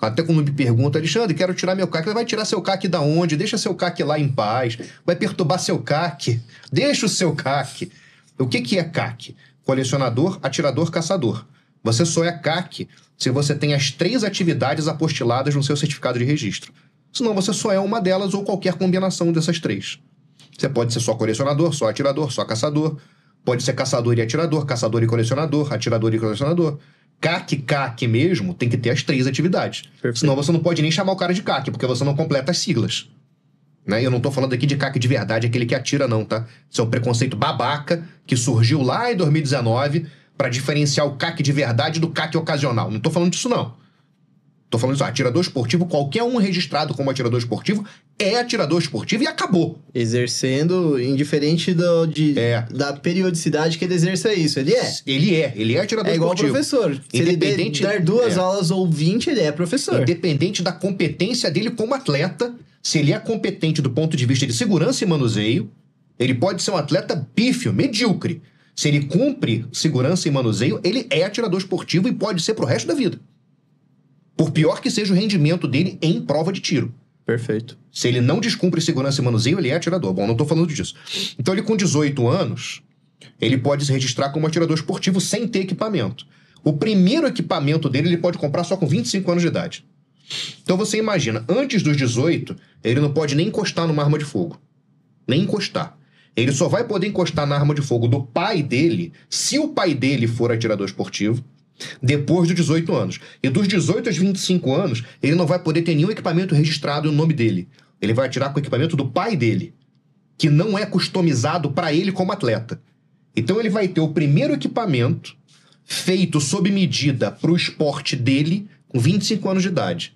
Até quando me pergunta, Alexandre, quero tirar meu CAC. Vai tirar seu CAC da onde? Deixa seu CAC lá em paz. Vai perturbar seu CAC. Deixa o seu CAC. O que é CAC? Colecionador, atirador, caçador. Você só é CAC se você tem as 3 atividades apostiladas no seu certificado de registro. Senão você só é uma delas ou qualquer combinação dessas 3. Você pode ser só colecionador, só atirador, só caçador. Pode ser caçador e atirador, caçador e colecionador, atirador e colecionador. CAC mesmo, tem que ter as 3 atividades. Perfeito. Senão você não pode nem chamar o cara de CAC, porque você não completa as siglas. Né? Eu não tô falando aqui de CAC de verdade, aquele que atira não, tá? Isso é um preconceito babaca que surgiu lá em 2019 para diferenciar o CAC de verdade do CAC ocasional. Não tô falando disso, não. Tô falando disso, atirador esportivo, qualquer um registrado como atirador esportivo é atirador esportivo e acabou. Exercendo, indiferente da periodicidade que ele exerça isso. Ele é. Ele é atirador esportivo. É igual professor. Se ele der 2 aulas ou 20, ele é professor. Independente da competência dele como atleta, se ele é competente do ponto de vista de segurança e manuseio, ele pode ser um atleta pífio, medíocre. Se ele cumpre segurança e manuseio, ele é atirador esportivo e pode ser pro resto da vida. Por pior que seja o rendimento dele em prova de tiro. Perfeito. Se ele não descumpre segurança e manuseio, ele é atirador. Bom, não tô falando disso. Então ele com 18 anos, ele pode se registrar como atirador esportivo sem ter equipamento. O primeiro equipamento dele ele pode comprar só com 25 anos de idade. Então você imagina, antes dos 18, ele não pode nem encostar numa arma de fogo. Nem encostar. Ele só vai poder encostar na arma de fogo do pai dele, se o pai dele for atirador esportivo, depois dos 18 anos. E dos 18 aos 25 anos, ele não vai poder ter nenhum equipamento registrado no nome dele. Ele vai atirar com o equipamento do pai dele, que não é customizado para ele como atleta. Então ele vai ter o primeiro equipamento feito sob medida para o esporte dele com 25 anos de idade.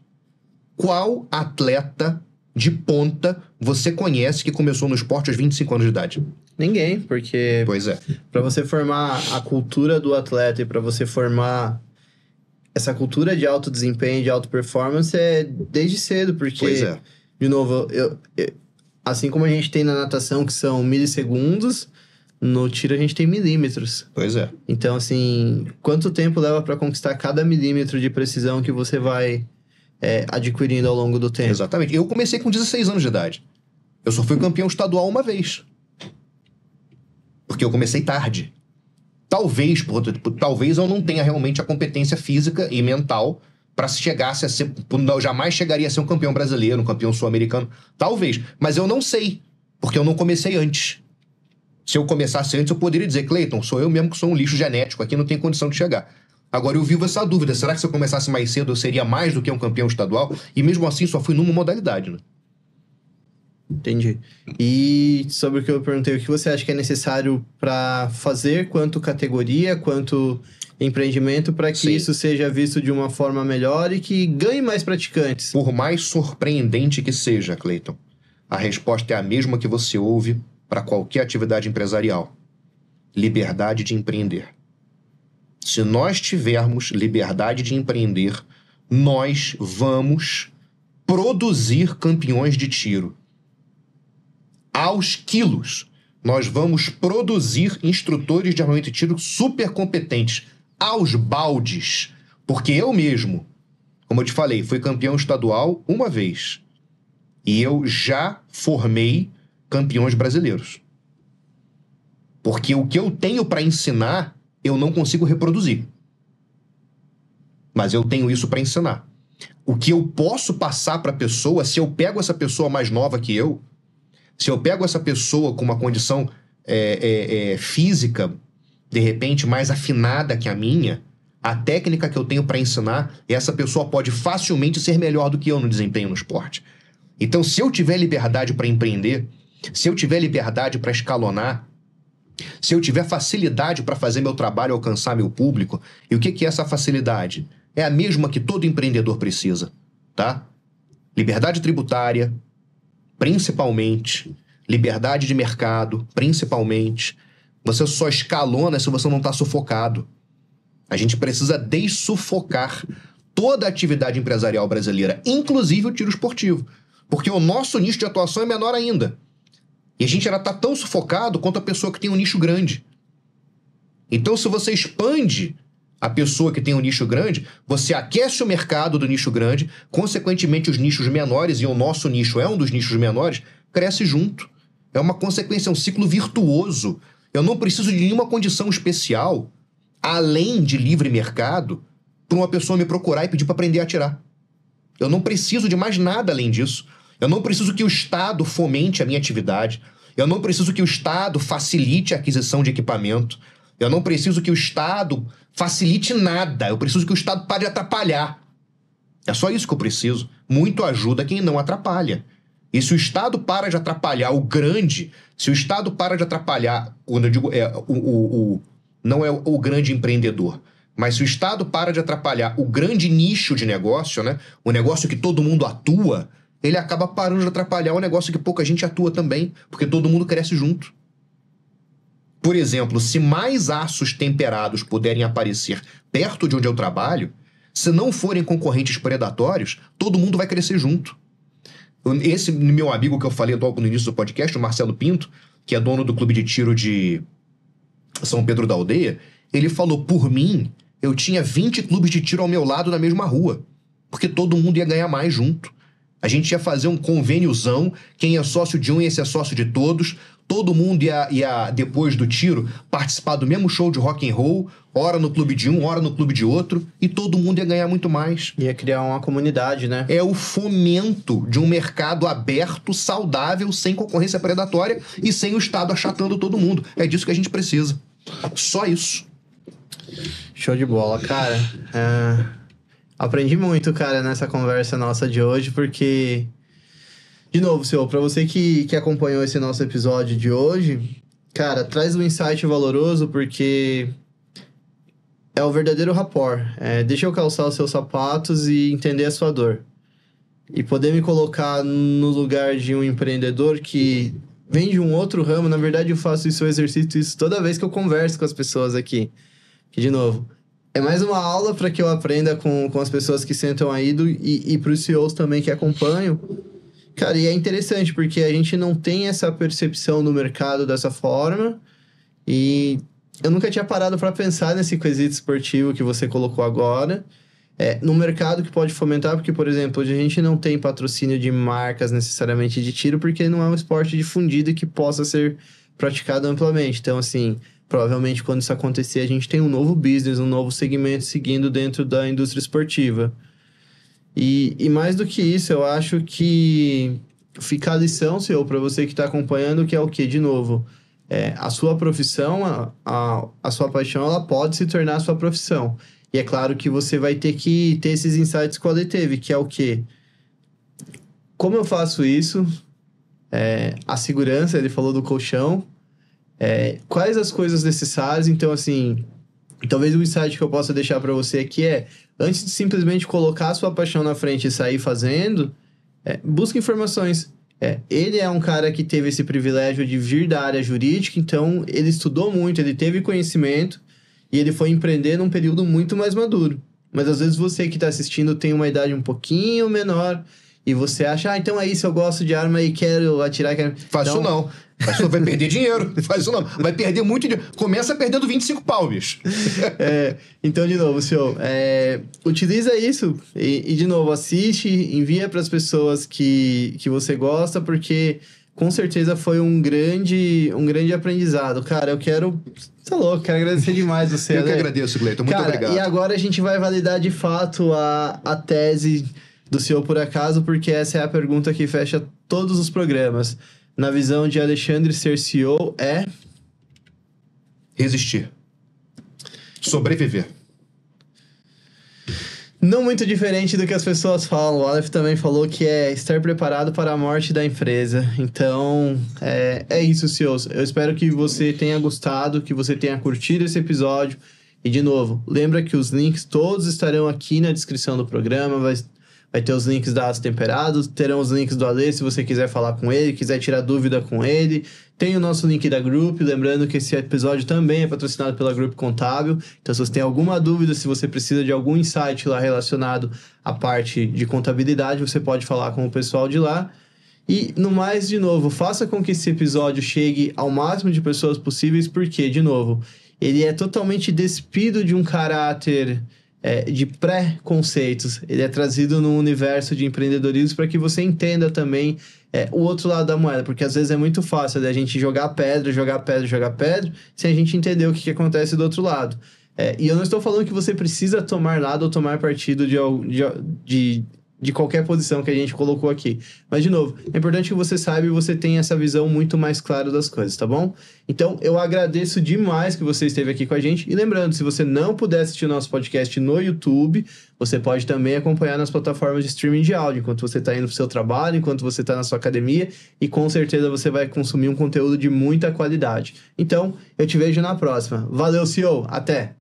Qual atleta de ponta você conhece que começou no esporte aos 25 anos de idade? Ninguém, porque Pois é. para você formar a cultura do atleta e para você formar essa cultura de alto desempenho, de alta performance, é desde cedo, porque, Pois é. de novo, assim como a gente tem na natação, que são milissegundos, no tiro a gente tem milímetros. Pois é. Então, assim, quanto tempo leva para conquistar cada milímetro de precisão que você vai adquirindo ao longo do tempo? Exatamente. Eu comecei com 16 anos de idade. Eu só fui campeão estadual uma vez. Porque eu comecei tarde. Talvez eu não tenha realmente a competência física e mental para se chegasse a ser... Eu jamais chegaria a ser um campeão brasileiro, um campeão sul-americano. Talvez. Mas eu não sei. Porque eu não comecei antes. Se eu começasse antes, eu poderia dizer, Cleiton, sou eu mesmo que sou um lixo genético. Aqui não tem condição de chegar. Agora eu vivo essa dúvida. Será que se eu começasse mais cedo, eu seria mais do que um campeão estadual? E mesmo assim, só fui numa modalidade, né? Entendi. E sobre o que eu perguntei, o que você acha que é necessário para fazer, quanto categoria, quanto empreendimento, para que Sim. isso seja visto de uma forma melhor e que ganhe mais praticantes? Por mais surpreendente que seja, Cleiton, a resposta é a mesma que você ouve para qualquer atividade empresarial. Liberdade de empreender. Se nós tivermos liberdade de empreender, nós vamos produzir campeões de tiro. Aos quilos, nós vamos produzir instrutores de armamento de tiro super competentes. Aos baldes. Porque eu mesmo, como eu te falei, fui campeão estadual uma vez. E eu já formei campeões brasileiros. Porque o que eu tenho para ensinar, eu não consigo reproduzir. Mas eu tenho isso para ensinar. O que eu posso passar para a pessoa, se eu pego essa pessoa mais nova que eu, se eu pego essa pessoa com uma condição física, de repente, mais afinada que a minha, a técnica que eu tenho para ensinar, essa pessoa pode facilmente ser melhor do que eu no desempenho no esporte. Então, se eu tiver liberdade para empreender, se eu tiver liberdade para escalonar, se eu tiver facilidade para fazer meu trabalho alcançar meu público, e o que é essa facilidade? É a mesma que todo empreendedor precisa, tá? Liberdade tributária, principalmente. Liberdade de mercado, principalmente. Você só escalona se você não está sufocado. A gente precisa dessufocar toda a atividade empresarial brasileira, inclusive o tiro esportivo. Porque o nosso nicho de atuação é menor ainda. E a gente ainda está tão sufocado quanto a pessoa que tem um nicho grande. Então, se você expande A pessoa que tem um nicho grande, você aquece o mercado do nicho grande, consequentemente os nichos menores, e o nosso nicho é um dos nichos menores, cresce junto. É uma consequência, é um ciclo virtuoso. Eu não preciso de nenhuma condição especial, além de livre mercado, para uma pessoa me procurar e pedir para aprender a atirar. Eu não preciso de mais nada além disso. Eu não preciso que o Estado fomente a minha atividade. Eu não preciso que o Estado facilite a aquisição de equipamento. Eu não preciso que o Estado facilite nada. Eu preciso que o Estado pare de atrapalhar. É só isso que eu preciso. Muito ajuda quem não atrapalha. E se o Estado para de atrapalhar o grande, se o Estado para de atrapalhar, quando eu digo não é o grande empreendedor, mas se o Estado para de atrapalhar o grande nicho de negócio, né, o negócio que todo mundo atua, ele acaba parando de atrapalhar o negócio que pouca gente atua também, porque todo mundo cresce junto. Por exemplo, se mais aços temperados puderem aparecer perto de onde eu trabalho, se não forem concorrentes predatórios, todo mundo vai crescer junto. Esse meu amigo que eu falei logo no início do podcast, o Marcelo Pinto, que é dono do clube de tiro de São Pedro da Aldeia, ele falou, por mim, eu tinha 20 clubes de tiro ao meu lado na mesma rua, porque todo mundo ia ganhar mais junto. A gente ia fazer um convêniozão, quem é sócio de um ia ser sócio de todos, todo mundo ia, depois do tiro, participar do mesmo show de rock and roll, hora no clube de um, hora no clube de outro, e todo mundo ia ganhar muito mais. Ia criar uma comunidade, né? É o fomento de um mercado aberto, saudável, sem concorrência predatória e sem o Estado achatando todo mundo. É disso que a gente precisa. Só isso. Show de bola, cara. Aprendi muito, cara, nessa conversa nossa de hoje, porque... De novo, senhor, pra você que acompanhou esse nosso episódio de hoje, cara, traz um insight valoroso, porque é o verdadeiro rapport. Deixa eu calçar os seus sapatos e entender a sua dor. E poder me colocar no lugar de um empreendedor que vem de um outro ramo. Na verdade, eu faço isso, eu exercito isso toda vez que eu converso com as pessoas aqui. Que, de novo, é mais uma aula para que eu aprenda com as pessoas que sentam aí e para os CEOs também que acompanham. Cara, e é interessante, porque a gente não tem essa percepção no mercado dessa forma, e eu nunca tinha parado para pensar nesse quesito esportivo que você colocou agora, no mercado que pode fomentar, porque, por exemplo, hoje a gente não tem patrocínio de marcas necessariamente de tiro, porque não é um esporte difundido e que possa ser praticado amplamente. Então, assim, provavelmente quando isso acontecer, a gente tem um novo business, um novo segmento seguindo dentro da indústria esportiva. E mais do que isso, eu acho que fica a lição, senhor, para você que está acompanhando, que é o quê? De novo, a sua profissão, a sua paixão, ela pode se tornar a sua profissão. E é claro que você vai ter que ter esses insights que o Ale teve, que é o quê? Como eu faço isso? A segurança, ele falou do colchão. Quais as coisas necessárias? Então, assim... Talvez o insight que eu possa deixar para você aqui antes de simplesmente colocar a sua paixão na frente e sair fazendo, busque informações. Ele é um cara que teve esse privilégio de vir da área jurídica, então ele estudou muito, ele teve conhecimento e ele foi empreender num período muito mais maduro. Mas às vezes você que está assistindo tem uma idade um pouquinho menor e você acha, então é isso, eu gosto de arma e quero atirar. Faz então... isso não. A pessoa vai perder dinheiro. Faz isso não. Vai perder muito dinheiro. Começa perdendo 25 pau, bicho. Então, de novo, senhor, utiliza isso e, de novo, assiste, envia para as pessoas que você gosta, porque com certeza foi um grande aprendizado. Cara, eu quero... Tá louco, quero agradecer demais você. Eu que agradeço, Cleiton. Muito obrigado. E agora a gente vai validar de fato a tese do senhor por acaso, porque essa é a pergunta que fecha todos os programas. Na visão de Alexandre, ser CEO resistir. Sobreviver. Não muito diferente do que as pessoas falam. O Aleph também falou que é estar preparado para a morte da empresa. Então, é isso, CEOs. Eu espero que você tenha gostado, que você tenha curtido esse episódio. E, de novo, lembra que os links todos estarão aqui na descrição do programa. Vai ter os links da Aços Temperados, terão os links do Ale, se você quiser falar com ele, quiser tirar dúvida com ele. Tem o nosso link da Group, lembrando que esse episódio também é patrocinado pela Group Contábil. Então, se você tem alguma dúvida, se você precisa de algum insight lá relacionado à parte de contabilidade, você pode falar com o pessoal de lá. E, no mais, de novo, faça com que esse episódio chegue ao máximo de pessoas possíveis, porque, de novo, ele é totalmente despido de um caráter de pré-conceitos. Ele é trazido no universo de empreendedorismo para que você entenda também o outro lado da moeda, porque às vezes é muito fácil a gente jogar pedra, sem a gente entender o que acontece do outro lado. E eu não estou falando que você precisa tomar lado ou tomar partido de qualquer posição que a gente colocou aqui. Mas, de novo, é importante que você saiba e você tenha essa visão muito mais clara das coisas, tá bom? Então, eu agradeço demais que você esteve aqui com a gente. E lembrando, se você não puder assistir o nosso podcast no YouTube, você pode também acompanhar nas plataformas de streaming de áudio, enquanto você está indo para o seu trabalho, enquanto você está na sua academia, e com certeza você vai consumir um conteúdo de muita qualidade. Então, eu te vejo na próxima. Valeu, CEO! Até!